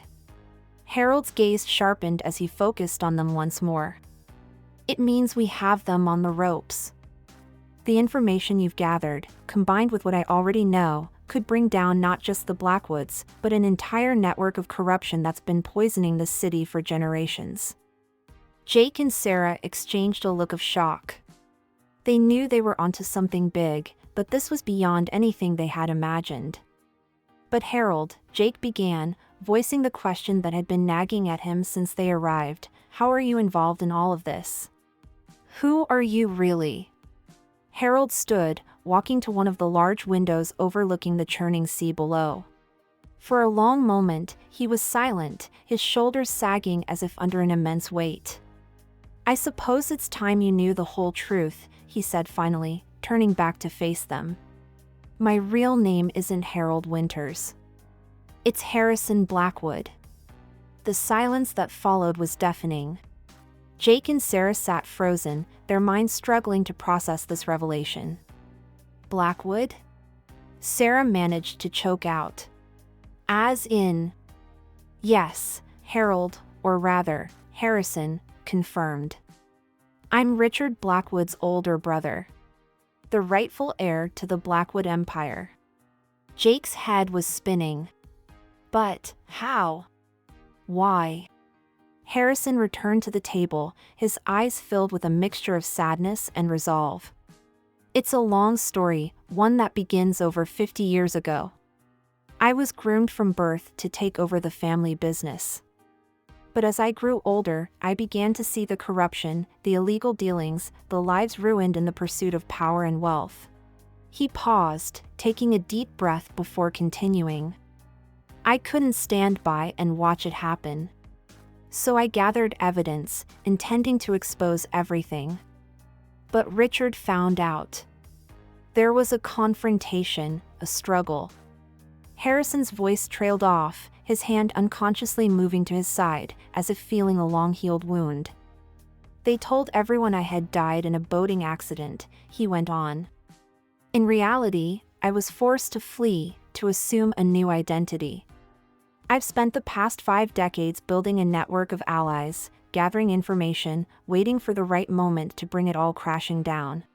Harold's gaze sharpened as he focused on them once more. "It means we have them on the ropes. The information you've gathered, combined with what I already know, could bring down not just the Blackwoods, but an entire network of corruption that's been poisoning the city for generations." Jake and Sarah exchanged a look of shock. They knew they were onto something big, but this was beyond anything they had imagined. "But Harold," Jake began, voicing the question that had been nagging at him since they arrived, "how are you involved in all of this? Who are you really?" Harold stood, walking to one of the large windows overlooking the churning sea below. For a long moment, he was silent, his shoulders sagging as if under an immense weight. "I suppose it's time you knew the whole truth," he said finally, turning back to face them. "My real name isn't Harold Winters. It's Harrison Blackwood." The silence that followed was deafening. Jake and Sarah sat frozen, their minds struggling to process this revelation. "Blackwood?" Sarah managed to choke out. "As in?" "Yes," Harold, or rather, Harrison, confirmed. "I'm Richard Blackwood's older brother. The rightful heir to the Blackwood Empire." Jake's head was spinning. "But how? Why?" Harrison returned to the table, his eyes filled with a mixture of sadness and resolve. "It's a long story, one that begins over 50 years ago. I was groomed from birth to take over the family business. But as I grew older, I began to see the corruption, the illegal dealings, the lives ruined in the pursuit of power and wealth." He paused, taking a deep breath before continuing. "I couldn't stand by and watch it happen. So I gathered evidence, intending to expose everything. But Richard found out. There was a confrontation, a struggle." Harrison's voice trailed off, his hand unconsciously moving to his side, as if feeling a long-healed wound. "They told everyone I had died in a boating accident," he went on. "In reality, I was forced to flee, to assume a new identity. I've spent the past 5 decades building a network of allies, gathering information, waiting for the right moment to bring it all crashing down."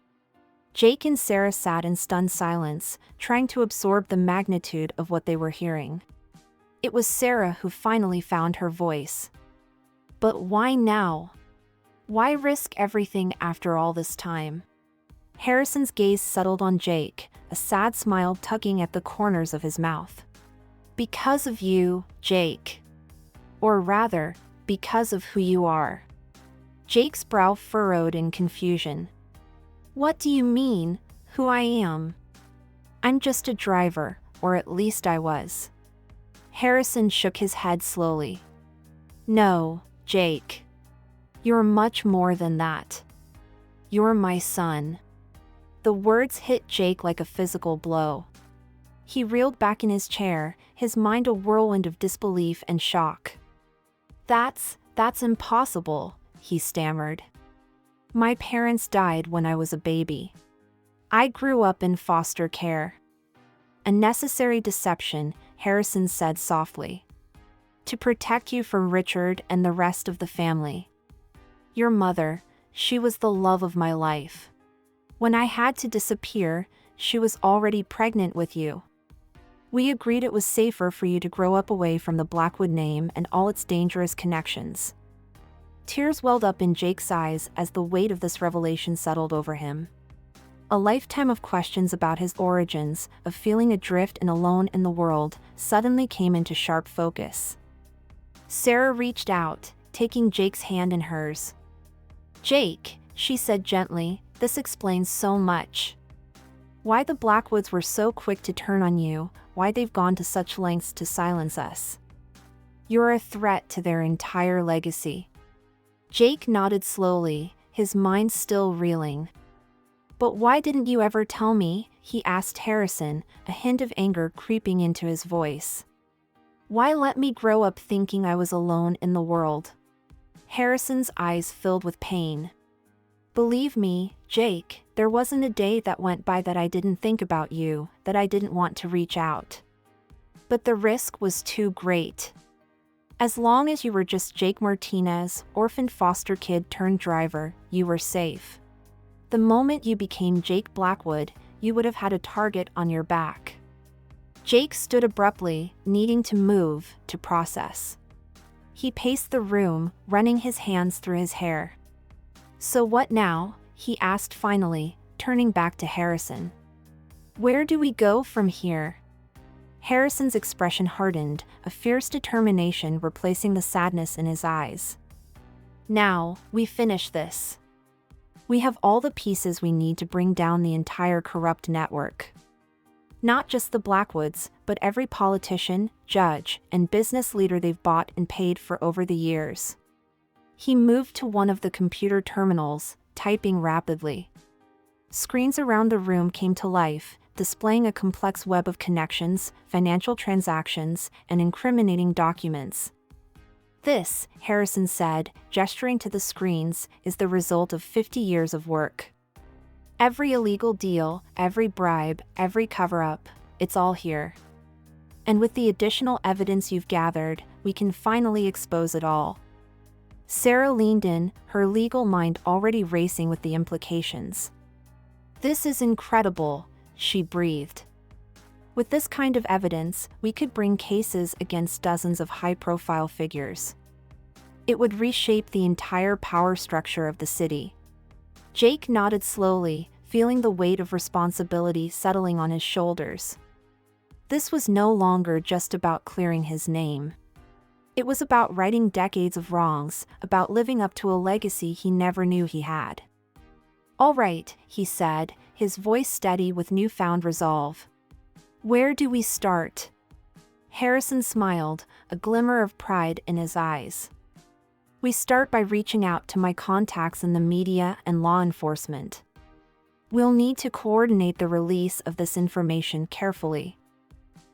Jake and Sarah sat in stunned silence, trying to absorb the magnitude of what they were hearing. It was Sarah who finally found her voice. "But why now? Why risk everything after all this time?" Harrison's gaze settled on Jake, a sad smile tugging at the corners of his mouth. "Because of you, Jake. Or rather, because of who you are." Jake's brow furrowed in confusion. "What do you mean, who I am?" "I'm just a driver, or at least I was." Harrison shook his head slowly. No, Jake. You're much more than that. You're my son. The words hit Jake like a physical blow. He reeled back in his chair, his mind a whirlwind of disbelief and shock. That's impossible, he stammered. My parents died when I was a baby. I grew up in foster care. A necessary deception, Harrison said softly. To protect you from Richard and the rest of the family. Your mother, she was the love of my life. When I had to disappear, she was already pregnant with you. We agreed it was safer for you to grow up away from the Blackwood name and all its dangerous connections. Tears welled up in Jake's eyes as the weight of this revelation settled over him. A lifetime of questions about his origins, of feeling adrift and alone in the world, suddenly came into sharp focus. Sarah reached out, taking Jake's hand in hers. Jake, she said gently, this explains so much. Why the Blackwoods were so quick to turn on you, why they've gone to such lengths to silence us. You're a threat to their entire legacy. Jake nodded slowly, his mind still reeling. But why didn't you ever tell me? He asked Harrison, a hint of anger creeping into his voice. Why let me grow up thinking I was alone in the world? Harrison's eyes filled with pain. Believe me, Jake, there wasn't a day that went by that I didn't think about you, that I didn't want to reach out. But the risk was too great. As long as you were just Jake Martinez, orphaned foster kid turned driver, you were safe. The moment you became Jake Blackwood, you would have had a target on your back. Jake stood abruptly, needing to move, to process. He paced the room, running his hands through his hair. So what now? He asked finally, turning back to Harrison. Where do we go from here? Harrison's expression hardened, a fierce determination replacing the sadness in his eyes. Now, we finish this. We have all the pieces we need to bring down the entire corrupt network. Not just the Blackwoods, but every politician, judge, and business leader they've bought and paid for over the years. He moved to one of the computer terminals, typing rapidly. Screens around the room came to life, displaying a complex web of connections, financial transactions, and incriminating documents. This, Harrison said, gesturing to the screens, is the result of 50 years of work. Every illegal deal, every bribe, every cover-up, it's all here. And with the additional evidence you've gathered, we can finally expose it all. Sarah leaned in, her legal mind already racing with the implications. This is incredible, she breathed. With this kind of evidence, we could bring cases against dozens of high-profile figures. It would reshape the entire power structure of the city. Jake nodded slowly, feeling the weight of responsibility settling on his shoulders. This was no longer just about clearing his name. It was about righting decades of wrongs, about living up to a legacy he never knew he had. All right, he said, his voice steady with newfound resolve. Where do we start? Harrison smiled, a glimmer of pride in his eyes. We start by reaching out to my contacts in the media and law enforcement. We'll need to coordinate the release of this information carefully.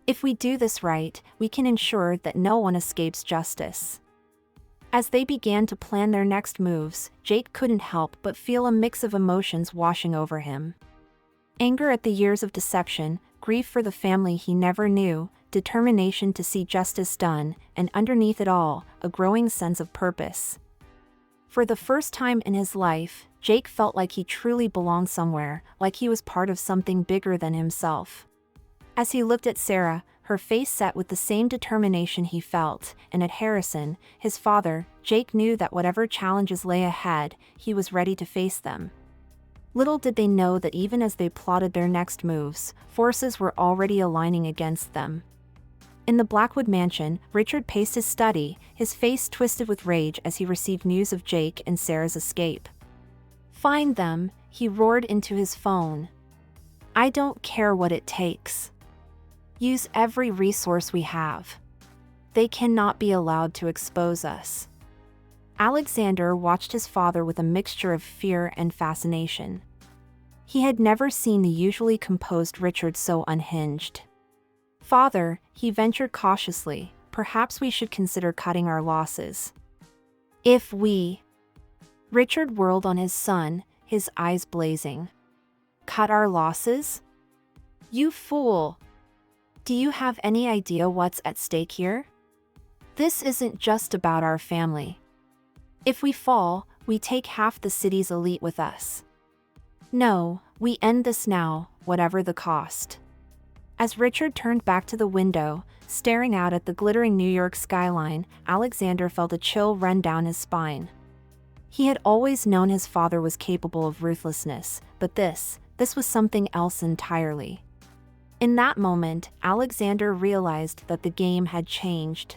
If we do this right, we can ensure that no one escapes justice. As they began to plan their next moves, Jake couldn't help but feel a mix of emotions washing over him. Anger at the years of deception, grief for the family he never knew, determination to see justice done, and underneath it all, a growing sense of purpose. For the first time in his life, Jake felt like he truly belonged somewhere, like he was part of something bigger than himself. As he looked at Sarah, her face set with the same determination he felt, and at Harrison, his father, Jake knew that whatever challenges lay ahead, he was ready to face them. Little did they know that even as they plotted their next moves, forces were already aligning against them. In the Blackwood mansion, Richard paced his study, his face twisted with rage as he received news of Jake and Sarah's escape. Find them, he roared into his phone. I don't care what it takes. Use every resource we have. They cannot be allowed to expose us. Alexander watched his father with a mixture of fear and fascination. He had never seen the usually composed Richard so unhinged. "Father," he ventured cautiously, "perhaps we should consider cutting our losses." "If we—" Richard whirled on his son, his eyes blazing. "Cut our losses? You fool! Do you have any idea what's at stake here? This isn't just about our family. If we fall, we take half the city's elite with us. No, we end this now, whatever the cost." As Richard turned back to the window, staring out at the glittering New York skyline, Alexander felt a chill run down his spine. He had always known his father was capable of ruthlessness, but this was something else entirely. In that moment, Alexander realized that the game had changed.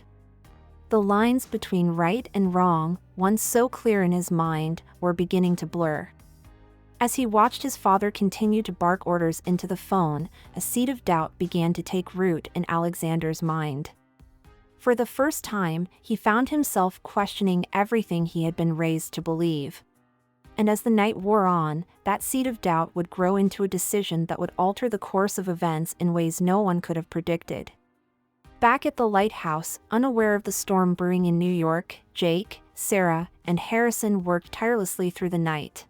The lines between right and wrong, once so clear in his mind, were beginning to blur. As he watched his father continue to bark orders into the phone, a seed of doubt began to take root in Alexander's mind. For the first time, he found himself questioning everything he had been raised to believe. And as the night wore on, that seed of doubt would grow into a decision that would alter the course of events in ways no one could have predicted. Back at the lighthouse, unaware of the storm brewing in New York, Jake, Sarah, and Harrison worked tirelessly through the night.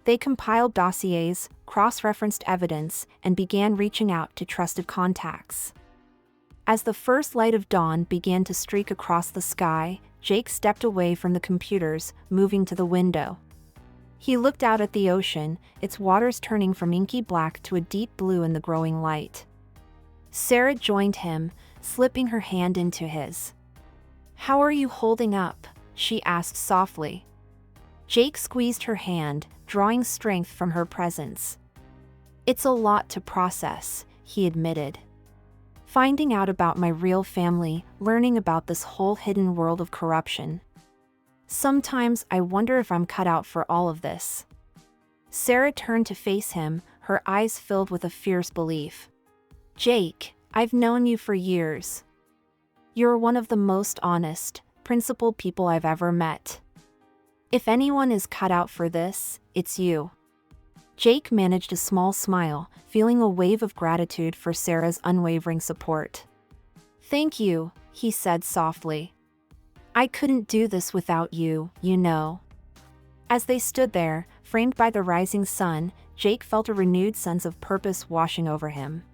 They compiled dossiers, cross-referenced evidence, and began reaching out to trusted contacts. As the first light of dawn began to streak across the sky, Jake stepped away from the computers, moving to the window. He looked out at the ocean, its waters turning from inky black to a deep blue in the growing light. Sarah joined him, slipping her hand into his. "How are you holding up?" she asked softly. Jake squeezed her hand, drawing strength from her presence. "It's a lot to process," he admitted. "Finding out about my real family, learning about this whole hidden world of corruption. Sometimes I wonder if I'm cut out for all of this." Sarah turned to face him, her eyes filled with a fierce belief. "Jake, I've known you for years. You're one of the most honest, principled people I've ever met. If anyone is cut out for this, it's you." Jake managed a small smile, feeling a wave of gratitude for Sarah's unwavering support. "Thank you," he said softly. "I couldn't do this without you, you know." As they stood there, framed by the rising sun, Jake felt a renewed sense of purpose washing over him.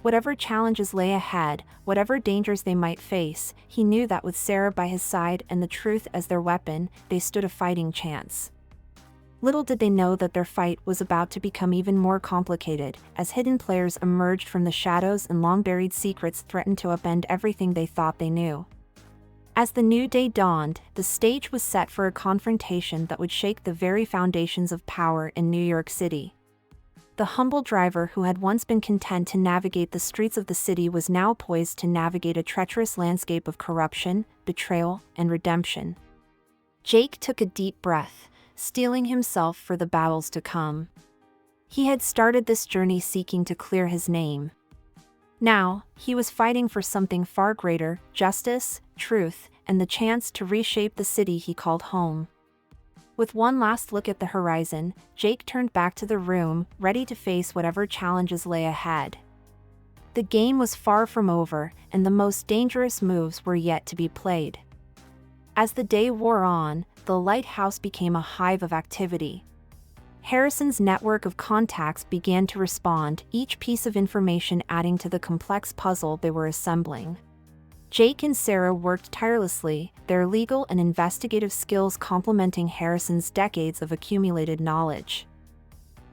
Whatever challenges lay ahead, whatever dangers they might face, he knew that with Sarah by his side and the truth as their weapon, they stood a fighting chance. Little did they know that their fight was about to become even more complicated, as hidden players emerged from the shadows and long-buried secrets threatened to upend everything they thought they knew. As the new day dawned, the stage was set for a confrontation that would shake the very foundations of power in New York City. The humble driver who had once been content to navigate the streets of the city was now poised to navigate a treacherous landscape of corruption, betrayal, and redemption. Jake took a deep breath, steeling himself for the battles to come. He had started this journey seeking to clear his name. Now, he was fighting for something far greater: justice, truth, and the chance to reshape the city he called home. With one last look at the horizon, Jake turned back to the room, ready to face whatever challenges lay ahead. The game was far from over, and the most dangerous moves were yet to be played. As the day wore on, the lighthouse became a hive of activity. Harrison's network of contacts began to respond, each piece of information adding to the complex puzzle they were assembling. Jake and Sarah worked tirelessly, their legal and investigative skills complementing Harrison's decades of accumulated knowledge.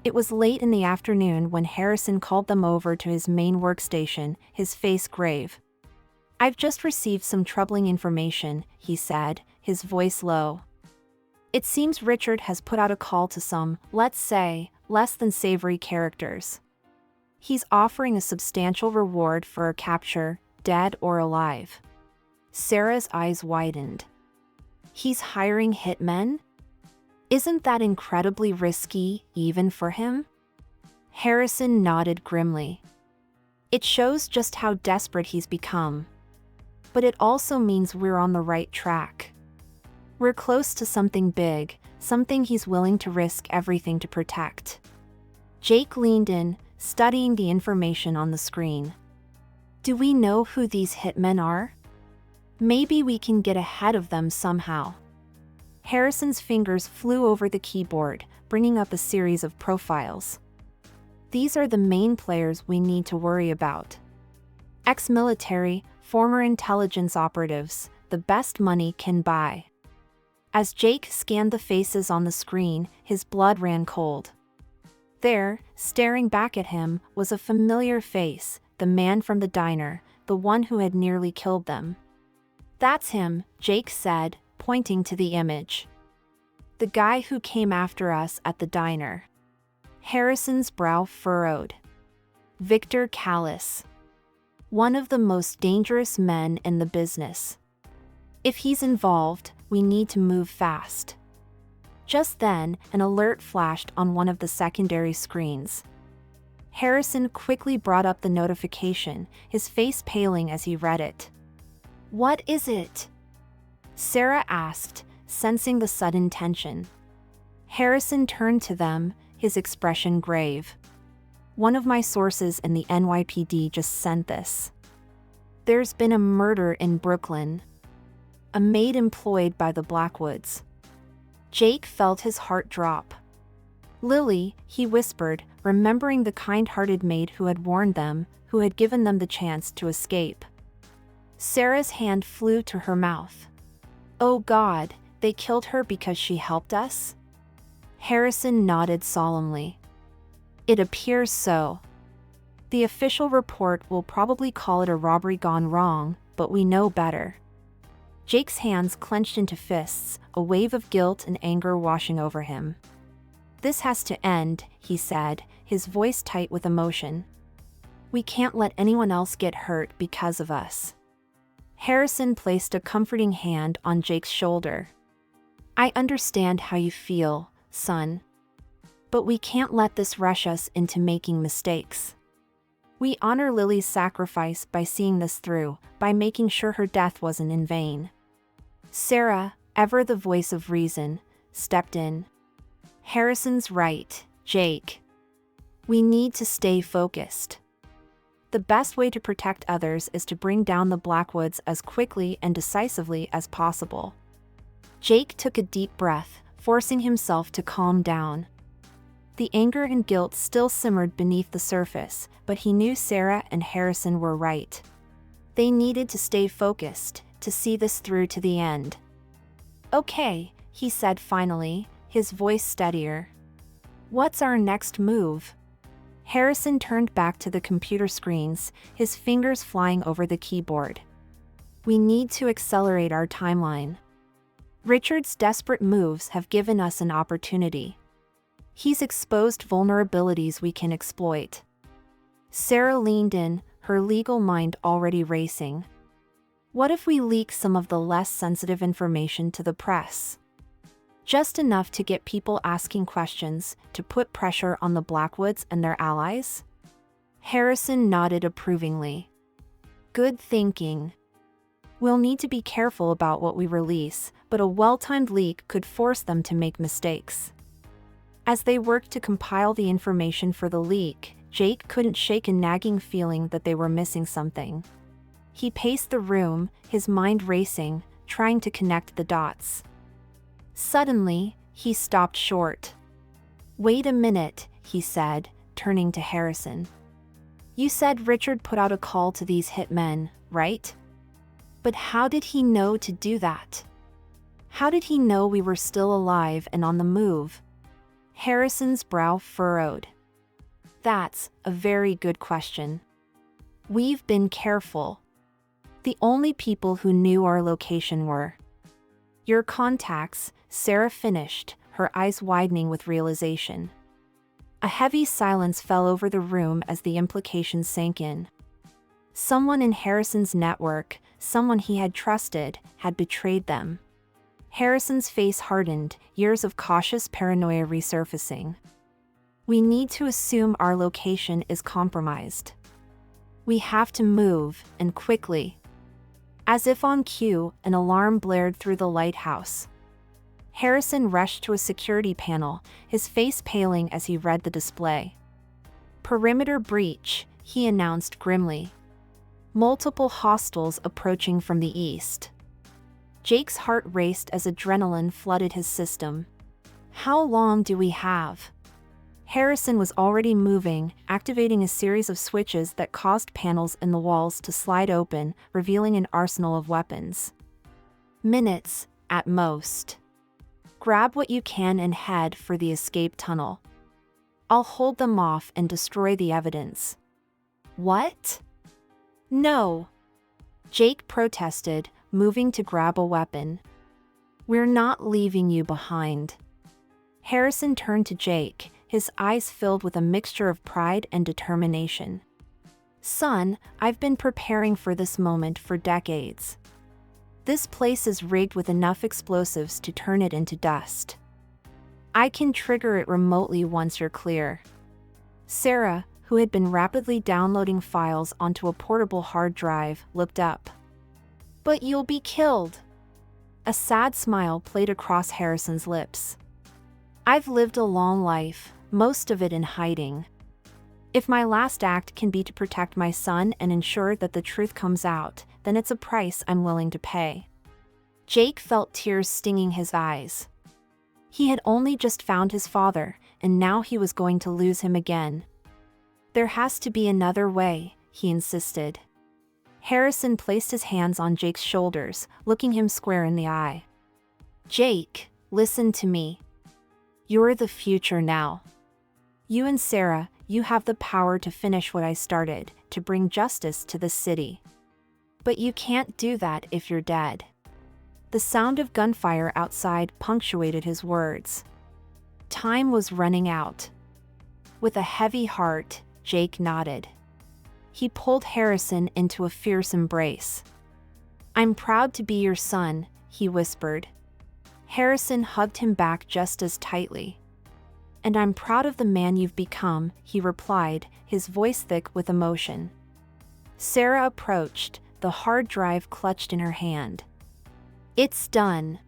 It was late in the afternoon when Harrison called them over to his main workstation, his face grave. "I've just received some troubling information," he said, his voice low. "It seems Richard has put out a call to some, let's say, less than savory characters. He's offering a substantial reward for a capture, dead or alive." Sarah's eyes widened. "He's hiring hitmen? Isn't that incredibly risky, even for him?" Harrison nodded grimly. "It shows just how desperate he's become. but it also means we're on the right track. We're close to something big, something he's willing to risk everything to protect. Jake leaned in, studying the information on the screen. Do we know who these hitmen are? Maybe we can get ahead of them somehow. Harrison's fingers flew over the keyboard, bringing up a series of profiles. These are the main players we need to worry about. Ex-military, former intelligence operatives, the best money can buy. As Jake scanned the faces on the screen, his blood ran cold. There, staring back at him, was a familiar face, the man from the diner, the one who had nearly killed them. That's him, Jake said, pointing to the image. The guy who came after us at the diner. Harrison's brow furrowed. Victor Callis. One of the most dangerous men in the business. If he's involved, we need to move fast. Just then, an alert flashed on one of the secondary screens. Harrison quickly brought up the notification, his face paling as he read it. What is it? Sarah asked, sensing the sudden tension. Harrison turned to them, his expression grave. One of my sources in the NYPD just sent this. There's been a murder in Brooklyn. A maid employed by the Blackwoods. Jake felt his heart drop. Lily, he whispered, remembering the kind-hearted maid who had warned them, who had given them the chance to escape. Sarah's hand flew to her mouth. Oh God, they killed her because she helped us? Harrison nodded solemnly. It appears so. The official report will probably call it a robbery gone wrong, but we know better. Jake's hands clenched into fists, a wave of guilt and anger washing over him. This has to end, he said, his voice tight with emotion. We can't let anyone else get hurt because of us. Harrison placed a comforting hand on Jake's shoulder. I understand how you feel, son. But we can't let this rush us into making mistakes. We honor Lily's sacrifice by seeing this through, by making sure her death wasn't in vain. Sarah, ever the voice of reason, stepped in. Harrison's right, Jake. We need to stay focused. The best way to protect others is to bring down the Blackwoods as quickly and decisively as possible. Jake took a deep breath, forcing himself to calm down. The anger and guilt still simmered beneath the surface, but he knew Sarah and Harrison were right. They needed to stay focused, to see this through to the end. Okay, he said finally, his voice steadier. What's our next move? Harrison turned back to the computer screens, his fingers flying over the keyboard. We need to accelerate our timeline. Richard's desperate moves have given us an opportunity. He's exposed vulnerabilities we can exploit. Sarah leaned in, her legal mind already racing. What if we leak some of the less sensitive information to the press? Just enough to get people asking questions, to put pressure on the Blackwoods and their allies? Harrison nodded approvingly. Good thinking. We'll need to be careful about what we release, but a well-timed leak could force them to make mistakes. As they worked to compile the information for the leak, Jake couldn't shake a nagging feeling that they were missing something. He paced the room, his mind racing, trying to connect the dots. Suddenly, he stopped short. Wait a minute, he said, turning to Harrison. You said Richard put out a call to these hitmen, right? But how did he know to do that? How did he know we were still alive and on the move? Harrison's brow furrowed. That's a very good question. We've been careful. The only people who knew our location were your contacts, Sarah finished, her eyes widening with realization. A heavy silence fell over the room as the implications sank in. Someone in Harrison's network, someone he had trusted, had betrayed them. Harrison's face hardened, years of cautious paranoia resurfacing. We need to assume our location is compromised. We have to move, and quickly. As if on cue, an alarm blared through the lighthouse. Harrison rushed to a security panel, his face paling as he read the display. "Perimeter breach," he announced grimly. "Multiple hostiles approaching from the east." Jake's heart raced as adrenaline flooded his system. "How long do we have?" Harrison was already moving, activating a series of switches that caused panels in the walls to slide open, revealing an arsenal of weapons. "Minutes, at most. Grab what you can and head for the escape tunnel. I'll hold them off and destroy the evidence." "What?" "No," Jake protested, moving to grab a weapon. "We're not leaving you behind." Harrison turned to Jake, his eyes filled with a mixture of pride and determination. "Son, I've been preparing for this moment for decades. This place is rigged with enough explosives to turn it into dust. I can trigger it remotely once you're clear." Sarah, who had been rapidly downloading files onto a portable hard drive, looked up. "But you'll be killed." A sad smile played across Harrison's lips. "I've lived a long life, most of it in hiding. If my last act can be to protect my son and ensure that the truth comes out, then it's a price I'm willing to pay." Jake felt tears stinging his eyes. He had only just found his father, and now he was going to lose him again. "There has to be another way," he insisted. Harrison placed his hands on Jake's shoulders, looking him square in the eye. "Jake, listen to me. You're the future now. You and Sarah, you have the power to finish what I started, to bring justice to the city. But you can't do that if you're dead." The sound of gunfire outside punctuated his words. Time was running out. With a heavy heart, Jake nodded. He pulled Harrison into a fierce embrace. "I'm proud to be your son," he whispered. Harrison hugged him back just as tightly. "And I'm proud of the man you've become," he replied, his voice thick with emotion. Sarah approached, the hard drive clutched in her hand. "It's done.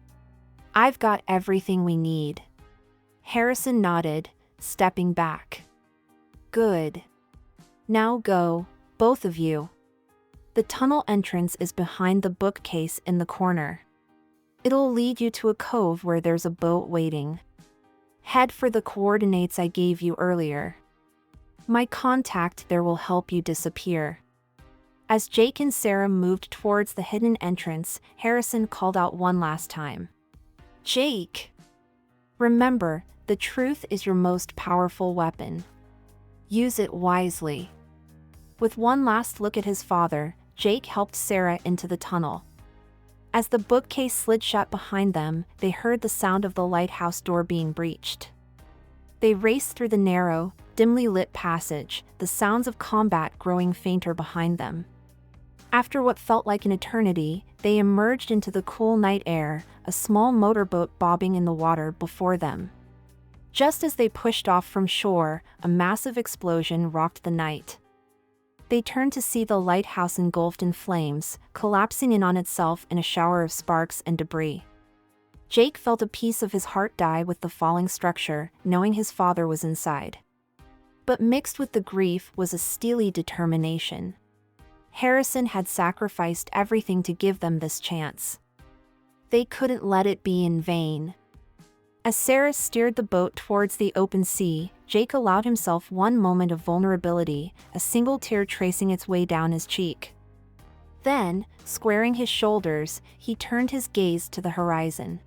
I've got everything we need." Harrison nodded, stepping back. "Good. Now go, both of you. The tunnel entrance is behind the bookcase in the corner. It'll lead you to a cove where there's a boat waiting. Head for the coordinates I gave you earlier. My contact there will help you disappear." As Jake and Sarah moved towards the hidden entrance, Harrison called out one last time. "Jake! Remember, the truth is your most powerful weapon. Use it wisely." With one last look at his father, Jake helped Sarah into the tunnel. As the bookcase slid shut behind them, they heard the sound of the lighthouse door being breached. They raced through the narrow, dimly lit passage, the sounds of combat growing fainter behind them. After what felt like an eternity, they emerged into the cool night air, a small motorboat bobbing in the water before them. Just as they pushed off from shore, a massive explosion rocked the night. They turned to see the lighthouse engulfed in flames, collapsing in on itself in a shower of sparks and debris. Jake felt a piece of his heart die with the falling structure, knowing his father was inside. But mixed with the grief was a steely determination. Harrison had sacrificed everything to give them this chance. They couldn't let it be in vain. As Sarah steered the boat towards the open sea, Jake allowed himself one moment of vulnerability, a single tear tracing its way down his cheek. Then, squaring his shoulders, he turned his gaze to the horizon.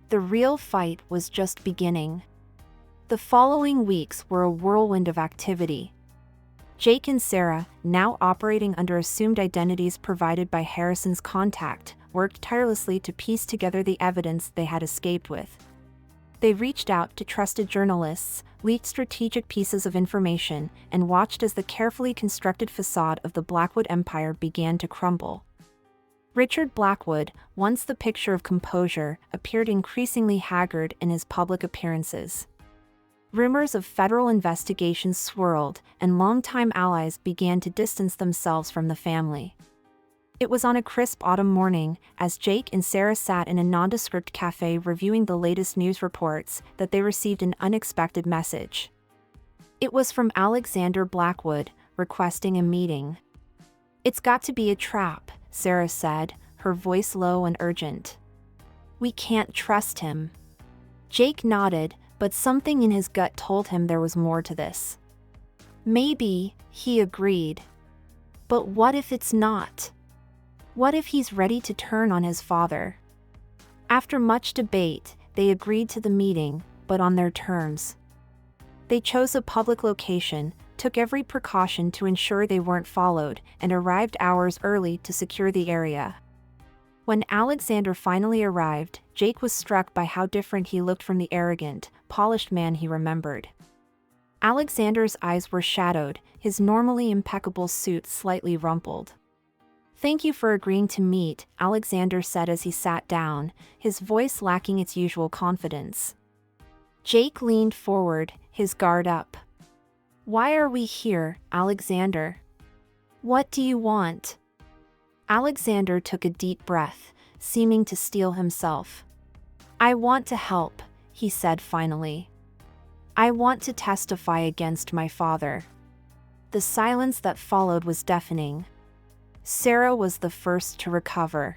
The real fight was just beginning. The following weeks were a whirlwind of activity. Jake and Sarah, now operating under assumed identities provided by Harrison's contact, worked tirelessly to piece together the evidence they had escaped with. They reached out to trusted journalists, leaked strategic pieces of information, and watched as the carefully constructed facade of the Blackwood empire began to crumble. Richard Blackwood, once the picture of composure, appeared increasingly haggard in his public appearances. Rumors of federal investigations swirled, and longtime allies began to distance themselves from the family. It was on a crisp autumn morning, as Jake and Sarah sat in a nondescript cafe reviewing the latest news reports, that they received an unexpected message. It was from Alexander Blackwood, requesting a meeting. "It's got to be a trap," Sarah said, her voice low and urgent. "We can't trust him." Jake nodded, but something in his gut told him there was more to this. "Maybe," he agreed. "But what if it's not? What if he's ready to turn on his father?" After much debate, they agreed to the meeting, but on their terms. They chose a public location, took every precaution to ensure they weren't followed, and arrived hours early to secure the area. When Alexander finally arrived, Jake was struck by how different he looked from the arrogant, polished man he remembered. Alexander's eyes were shadowed, his normally impeccable suit slightly rumpled. "Thank you for agreeing to meet," Alexander said as he sat down, his voice lacking its usual confidence. Jake leaned forward, his guard up. "Why are we here, Alexander? What do you want?" Alexander took a deep breath, seeming to steel himself. "I want to help," he said finally. "I want to testify against my father." The silence that followed was deafening. Sarah was the first to recover.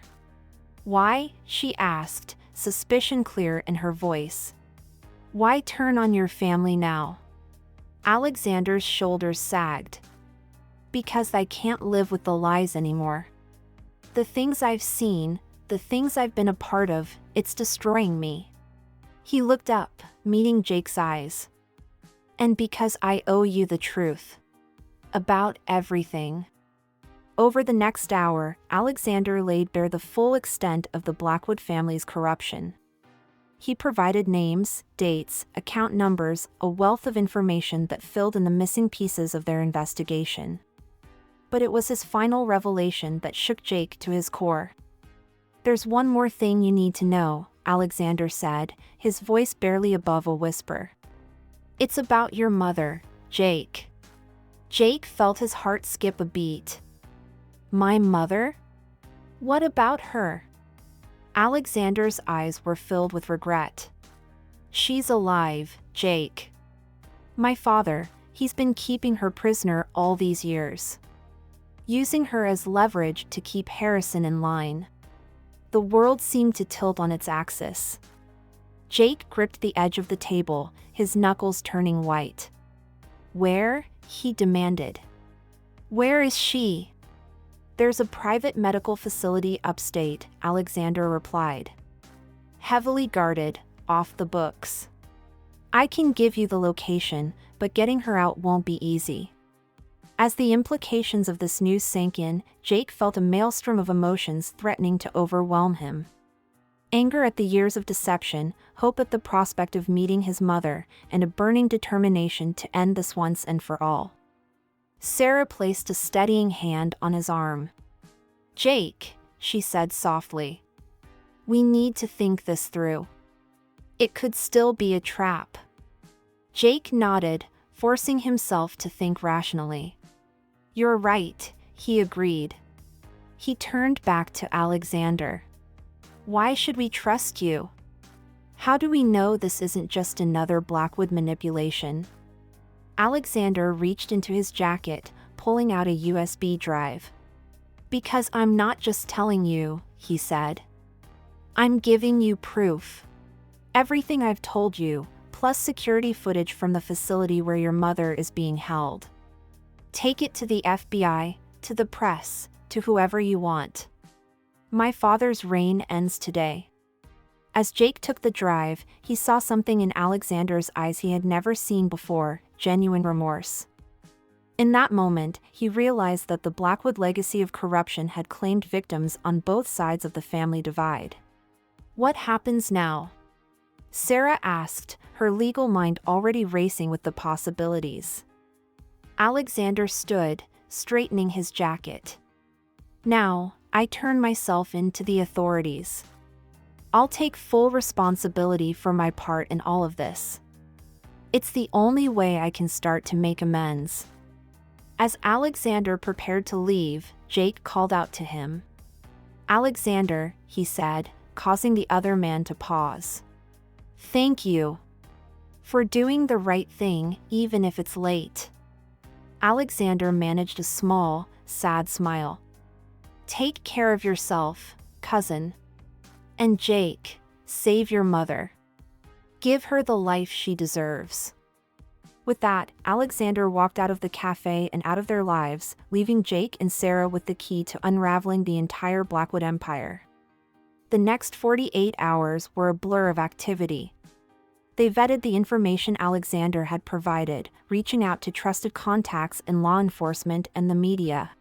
"Why?" she asked, suspicion clear in her voice. "Why turn on your family now?" Alexander's shoulders sagged. "Because I can't live with the lies anymore. The things I've seen, the things I've been a part of, it's destroying me." He looked up, meeting Jake's eyes. "And because I owe you the truth. About everything." Over the next hour, Alexander laid bare the full extent of the Blackwood family's corruption. He provided names, dates, account numbers, a wealth of information that filled in the missing pieces of their investigation. But it was his final revelation that shook Jake to his core. "There's one more thing you need to know," Alexander said, his voice barely above a whisper. "It's about your mother, Jake." Jake felt his heart skip a beat. "My mother? What about her?" Alexander's eyes were filled with regret. "She's alive, Jake. My father, he's been keeping her prisoner all these years. Using her as leverage to keep Harrison in line." The world seemed to tilt on its axis. Jake gripped the edge of the table, his knuckles turning white. "Where?" he demanded. "Where is she?" "There's a private medical facility upstate," Alexander replied. "Heavily guarded, off the books. I can give you the location, but getting her out won't be easy." As the implications of this news sank in, Jake felt a maelstrom of emotions threatening to overwhelm him. Anger at the years of deception, hope at the prospect of meeting his mother, and a burning determination to end this once and for all. Sarah placed a steadying hand on his arm. "Jake," she said softly. "We need to think this through. It could still be a trap." Jake nodded, forcing himself to think rationally. "You're right," he agreed. He turned back to Alexander. "Why should we trust you? How do we know this isn't just another Blackwood manipulation?" Alexander reached into his jacket, pulling out a USB drive. "Because I'm not just telling you," he said. "I'm giving you proof. Everything I've told you, plus security footage from the facility where your mother is being held. Take it to the FBI, to the press, to whoever you want. My father's reign ends today." As Jake took the drive, he saw something in Alexander's eyes he had never seen before: genuine remorse. In that moment, he realized that the Blackwood legacy of corruption had claimed victims on both sides of the family divide. "What happens now?" Sarah asked, her legal mind already racing with the possibilities. Alexander stood, straightening his jacket. "Now, I turn myself in to the authorities. I'll take full responsibility for my part in all of this. It's the only way I can start to make amends." As Alexander prepared to leave, Jake called out to him. "Alexander," he said, causing the other man to pause. "Thank you for doing the right thing, even if it's late." Alexander managed a small, sad smile. "Take care of yourself, cousin. And Jake, save your mother. Give her the life she deserves." With that, Alexander walked out of the cafe and out of their lives, leaving Jake and Sarah with the key to unraveling the entire Blackwood empire. The next 48 hours were a blur of activity. They vetted the information Alexander had provided, reaching out to trusted contacts in law enforcement and the media.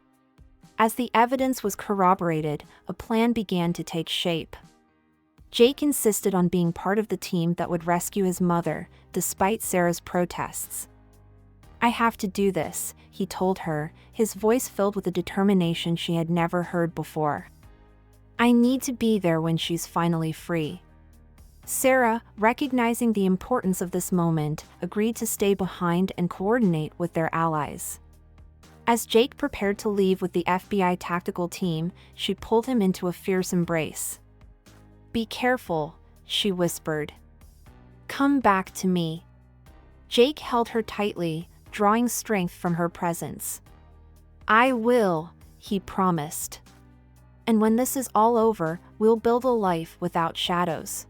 As the evidence was corroborated, a plan began to take shape. Jake insisted on being part of the team that would rescue his mother, despite Sarah's protests. "I have to do this," he told her, his voice filled with a determination she had never heard before. "I need to be there when she's finally free." Sarah, recognizing the importance of this moment, agreed to stay behind and coordinate with their allies. As Jake prepared to leave with the FBI tactical team, she pulled him into a fierce embrace. "Be careful," she whispered. "Come back to me." Jake held her tightly, drawing strength from her presence. "I will," he promised. "And when this is all over, we'll build a life without shadows.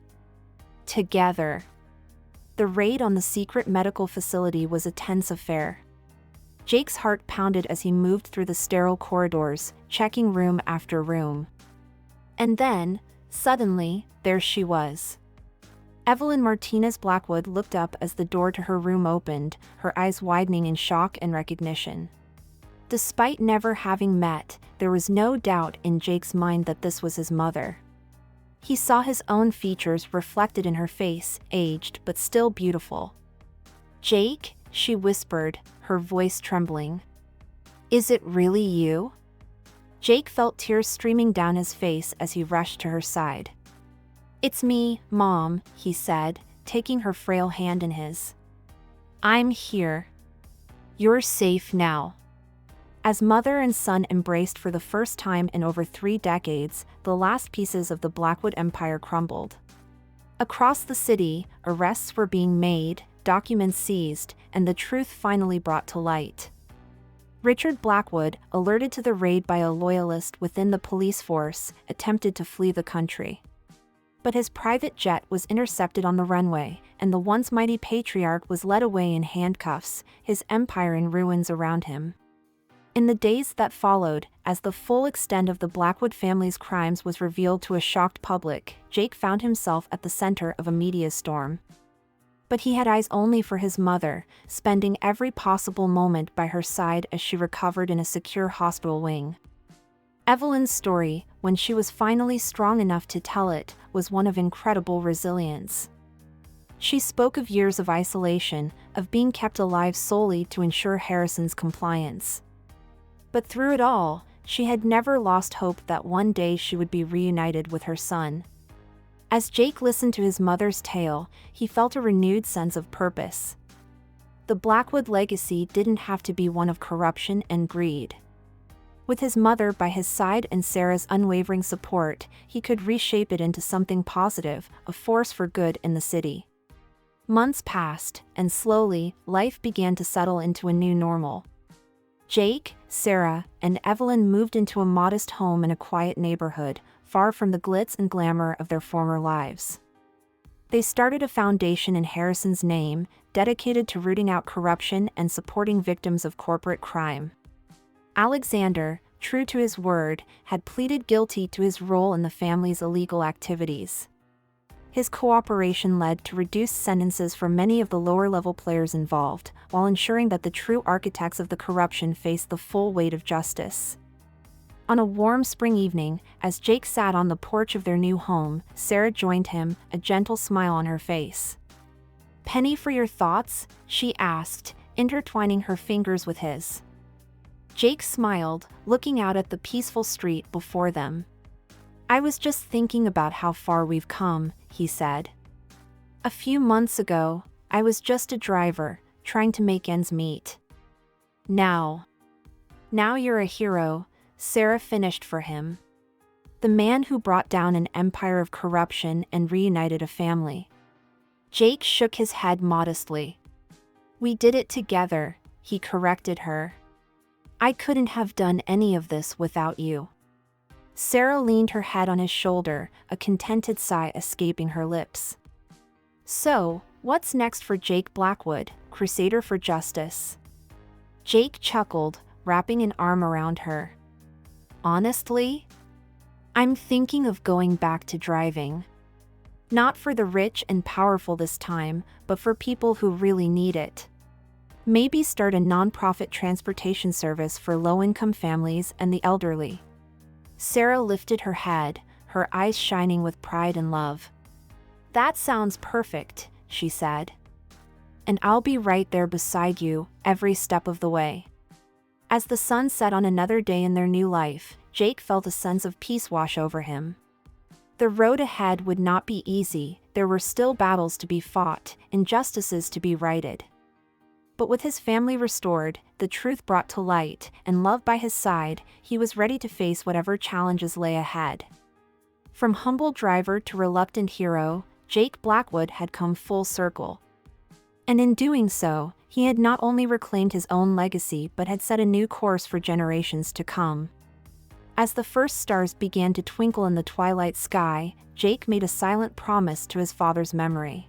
Together." The raid on the secret medical facility was a tense affair. Jake's heart pounded as he moved through the sterile corridors, checking room after room. And then, suddenly, there she was. Evelyn Martinez Blackwood looked up as the door to her room opened, her eyes widening in shock and recognition. Despite never having met, there was no doubt in Jake's mind that this was his mother. He saw his own features reflected in her face, aged but still beautiful. "Jake," she whispered, her voice trembling. "Is it really you?" Jake felt tears streaming down his face as he rushed to her side. "It's me, Mom," he said, taking her frail hand in his. "I'm here. You're safe now." As mother and son embraced for the first time in over 3 decades, the last pieces of the Blackwood empire crumbled. Across the city, arrests were being made, documents seized, and the truth finally brought to light. Richard Blackwood, alerted to the raid by a loyalist within the police force, attempted to flee the country. But his private jet was intercepted on the runway, and the once mighty patriarch was led away in handcuffs, his empire in ruins around him. In the days that followed, as the full extent of the Blackwood family's crimes was revealed to a shocked public, Jake found himself at the center of a media storm. But he had eyes only for his mother, spending every possible moment by her side as she recovered in a secure hospital wing. Evelyn's story, when she was finally strong enough to tell it, was one of incredible resilience. She spoke of years of isolation, of being kept alive solely to ensure Harrison's compliance. But through it all, she had never lost hope that one day she would be reunited with her son. As Jake listened to his mother's tale, he felt a renewed sense of purpose. The Blackwood legacy didn't have to be one of corruption and greed. With his mother by his side and Sarah's unwavering support, he could reshape it into something positive, a force for good in the city. Months passed, and slowly, life began to settle into a new normal. Jake, Sarah, and Evelyn moved into a modest home in a quiet neighborhood, far from the glitz and glamour of their former lives. They started a foundation in Harrison's name, dedicated to rooting out corruption and supporting victims of corporate crime. Alexander, true to his word, had pleaded guilty to his role in the family's illegal activities. His cooperation led to reduced sentences for many of the lower-level players involved, while ensuring that the true architects of the corruption faced the full weight of justice. On a warm spring evening, as Jake sat on the porch of their new home, Sarah joined him, a gentle smile on her face. "Penny for your thoughts?" she asked, intertwining her fingers with his. Jake smiled, looking out at the peaceful street before them. "I was just thinking about how far we've come," he said. "A few months ago, I was just a driver, trying to make ends meet. Now you're a hero," Sarah finished for him. The man who brought down an empire of corruption and reunited a family. Jake shook his head modestly. We did it together, he corrected her. I couldn't have done any of this without you. Sarah leaned her head on his shoulder, a contented sigh escaping her lips. So, what's next for Jake Blackwood, crusader for justice? Jake chuckled, wrapping an arm around her. Honestly? I'm thinking of going back to driving. Not for the rich and powerful this time, but for people who really need it. Maybe start a non-profit transportation service for low-income families and the elderly. Sarah lifted her head, her eyes shining with pride and love. That sounds perfect, she said. And I'll be right there beside you, every step of the way. As the sun set on another day in their new life, Jake felt a sense of peace wash over him. The road ahead would not be easy, there were still battles to be fought, injustices to be righted. But with his family restored, the truth brought to light, and love by his side, he was ready to face whatever challenges lay ahead. From humble driver to reluctant hero, Jake Blackwood had come full circle. And in doing so, he had not only reclaimed his own legacy but had set a new course for generations to come. As the first stars began to twinkle in the twilight sky, Jake made a silent promise to his father's memory.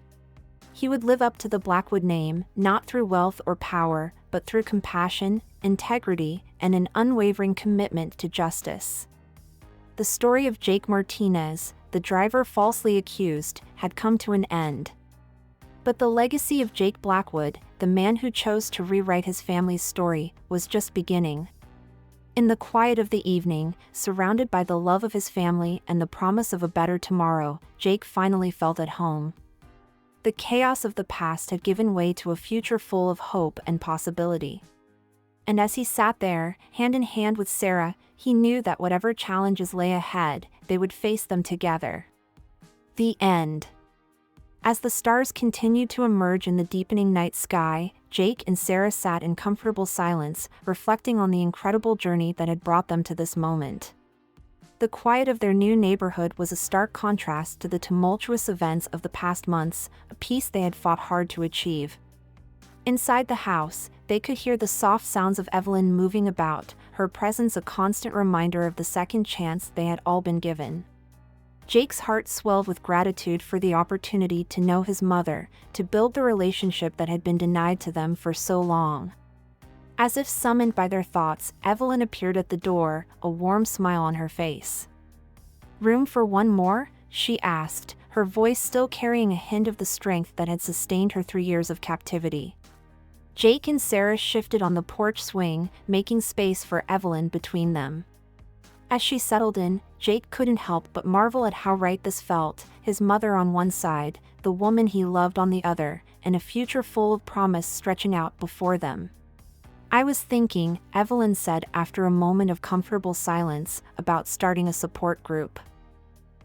He would live up to the Blackwood name, not through wealth or power, but through compassion, integrity, and an unwavering commitment to justice. The story of Jake Martinez, the driver falsely accused, had come to an end. But the legacy of Jake Blackwood, the man who chose to rewrite his family's story, was just beginning. In the quiet of the evening, surrounded by the love of his family and the promise of a better tomorrow, Jake finally felt at home. The chaos of the past had given way to a future full of hope and possibility. And as he sat there, hand in hand with Sarah, he knew that whatever challenges lay ahead, they would face them together. The end. As the stars continued to emerge in the deepening night sky, Jake and Sarah sat in comfortable silence, reflecting on the incredible journey that had brought them to this moment. The quiet of their new neighborhood was a stark contrast to the tumultuous events of the past months, a peace they had fought hard to achieve. Inside the house, they could hear the soft sounds of Evelyn moving about, her presence a constant reminder of the second chance they had all been given. Jake's heart swelled with gratitude for the opportunity to know his mother, to build the relationship that had been denied to them for so long. As if summoned by their thoughts, Evelyn appeared at the door, a warm smile on her face. "Room for one more?" she asked, her voice still carrying a hint of the strength that had sustained her 3 years of captivity. Jake and Sarah shifted on the porch swing, making space for Evelyn between them. As she settled in, Jake couldn't help but marvel at how right this felt, his mother on one side, the woman he loved on the other, and a future full of promise stretching out before them. "I was thinking," Evelyn said after a moment of comfortable silence, "about starting a support group.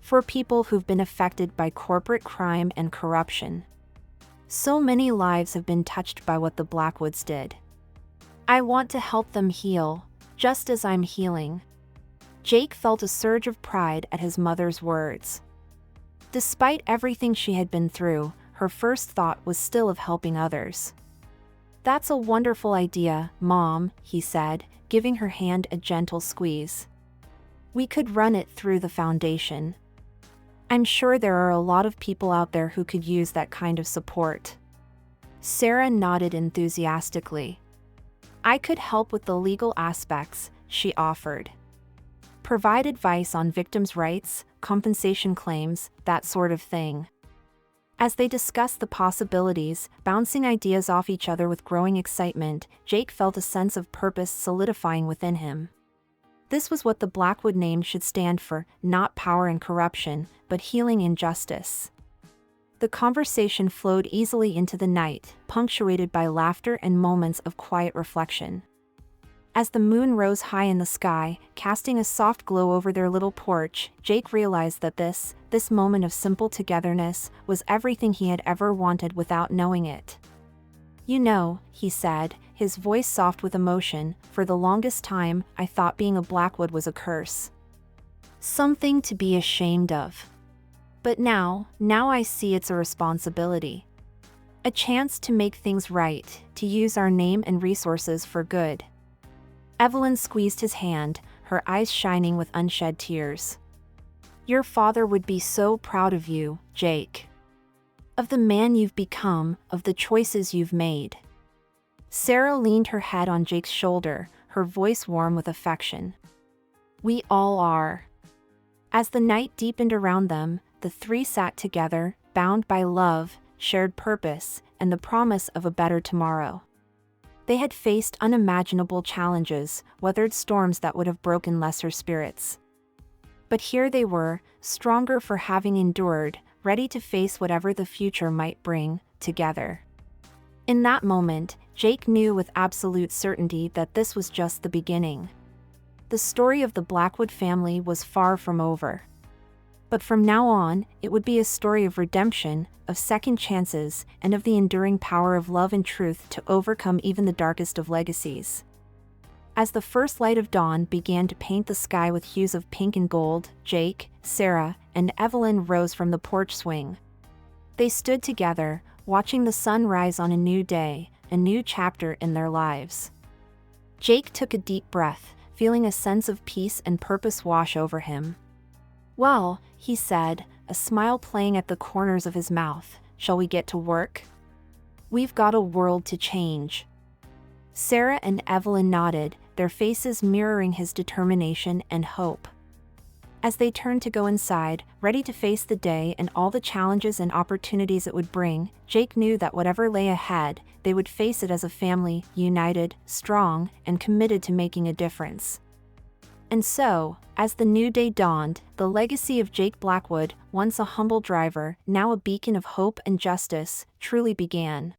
For people who've been affected by corporate crime and corruption. So many lives have been touched by what the Blackwoods did. I want to help them heal, just as I'm healing." Jake felt a surge of pride at his mother's words. Despite everything she had been through, her first thought was still of helping others. "That's a wonderful idea, Mom," he said, giving her hand a gentle squeeze. "We could run it through the foundation. I'm sure there are a lot of people out there who could use that kind of support." Sarah nodded enthusiastically. "I could help with the legal aspects," she offered. "Provide advice on victims' rights, compensation claims, that sort of thing." As they discussed the possibilities, bouncing ideas off each other with growing excitement, Jake felt a sense of purpose solidifying within him. This was what the Blackwood name should stand for, not power and corruption, but healing and justice. The conversation flowed easily into the night, punctuated by laughter and moments of quiet reflection. As the moon rose high in the sky, casting a soft glow over their little porch, Jake realized that this moment of simple togetherness was everything he had ever wanted without knowing it. "You know," he said, his voice soft with emotion, "for the longest time, I thought being a Blackwood was a curse. Something to be ashamed of. But now I see it's a responsibility. A chance to make things right, to use our name and resources for good. Evelyn squeezed his hand, her eyes shining with unshed tears. Your father would be so proud of you, Jake. Of the man you've become, of the choices you've made. Sarah leaned her head on Jake's shoulder, her voice warm with affection. We all are. As the night deepened around them, the three sat together, bound by love, shared purpose, and the promise of a better tomorrow. They had faced unimaginable challenges, weathered storms that would have broken lesser spirits. But here they were, stronger for having endured, ready to face whatever the future might bring, together. In that moment, Jake knew with absolute certainty that this was just the beginning. The story of the Blackwood family was far from over. But from now on, it would be a story of redemption, of second chances, and of the enduring power of love and truth to overcome even the darkest of legacies. As the first light of dawn began to paint the sky with hues of pink and gold, Jake, Sarah, and Evelyn rose from the porch swing. They stood together, watching the sun rise on a new day, a new chapter in their lives. Jake took a deep breath, feeling a sense of peace and purpose wash over him. Well, he said, a smile playing at the corners of his mouth, shall we get to work? We've got a world to change. Sarah and Evelyn nodded, their faces mirroring his determination and hope. As they turned to go inside, ready to face the day and all the challenges and opportunities it would bring, Jake knew that whatever lay ahead, they would face it as a family, united, strong, and committed to making a difference. And so, as the new day dawned, the legacy of Jake Blackwood, once a humble driver, now a beacon of hope and justice, truly began.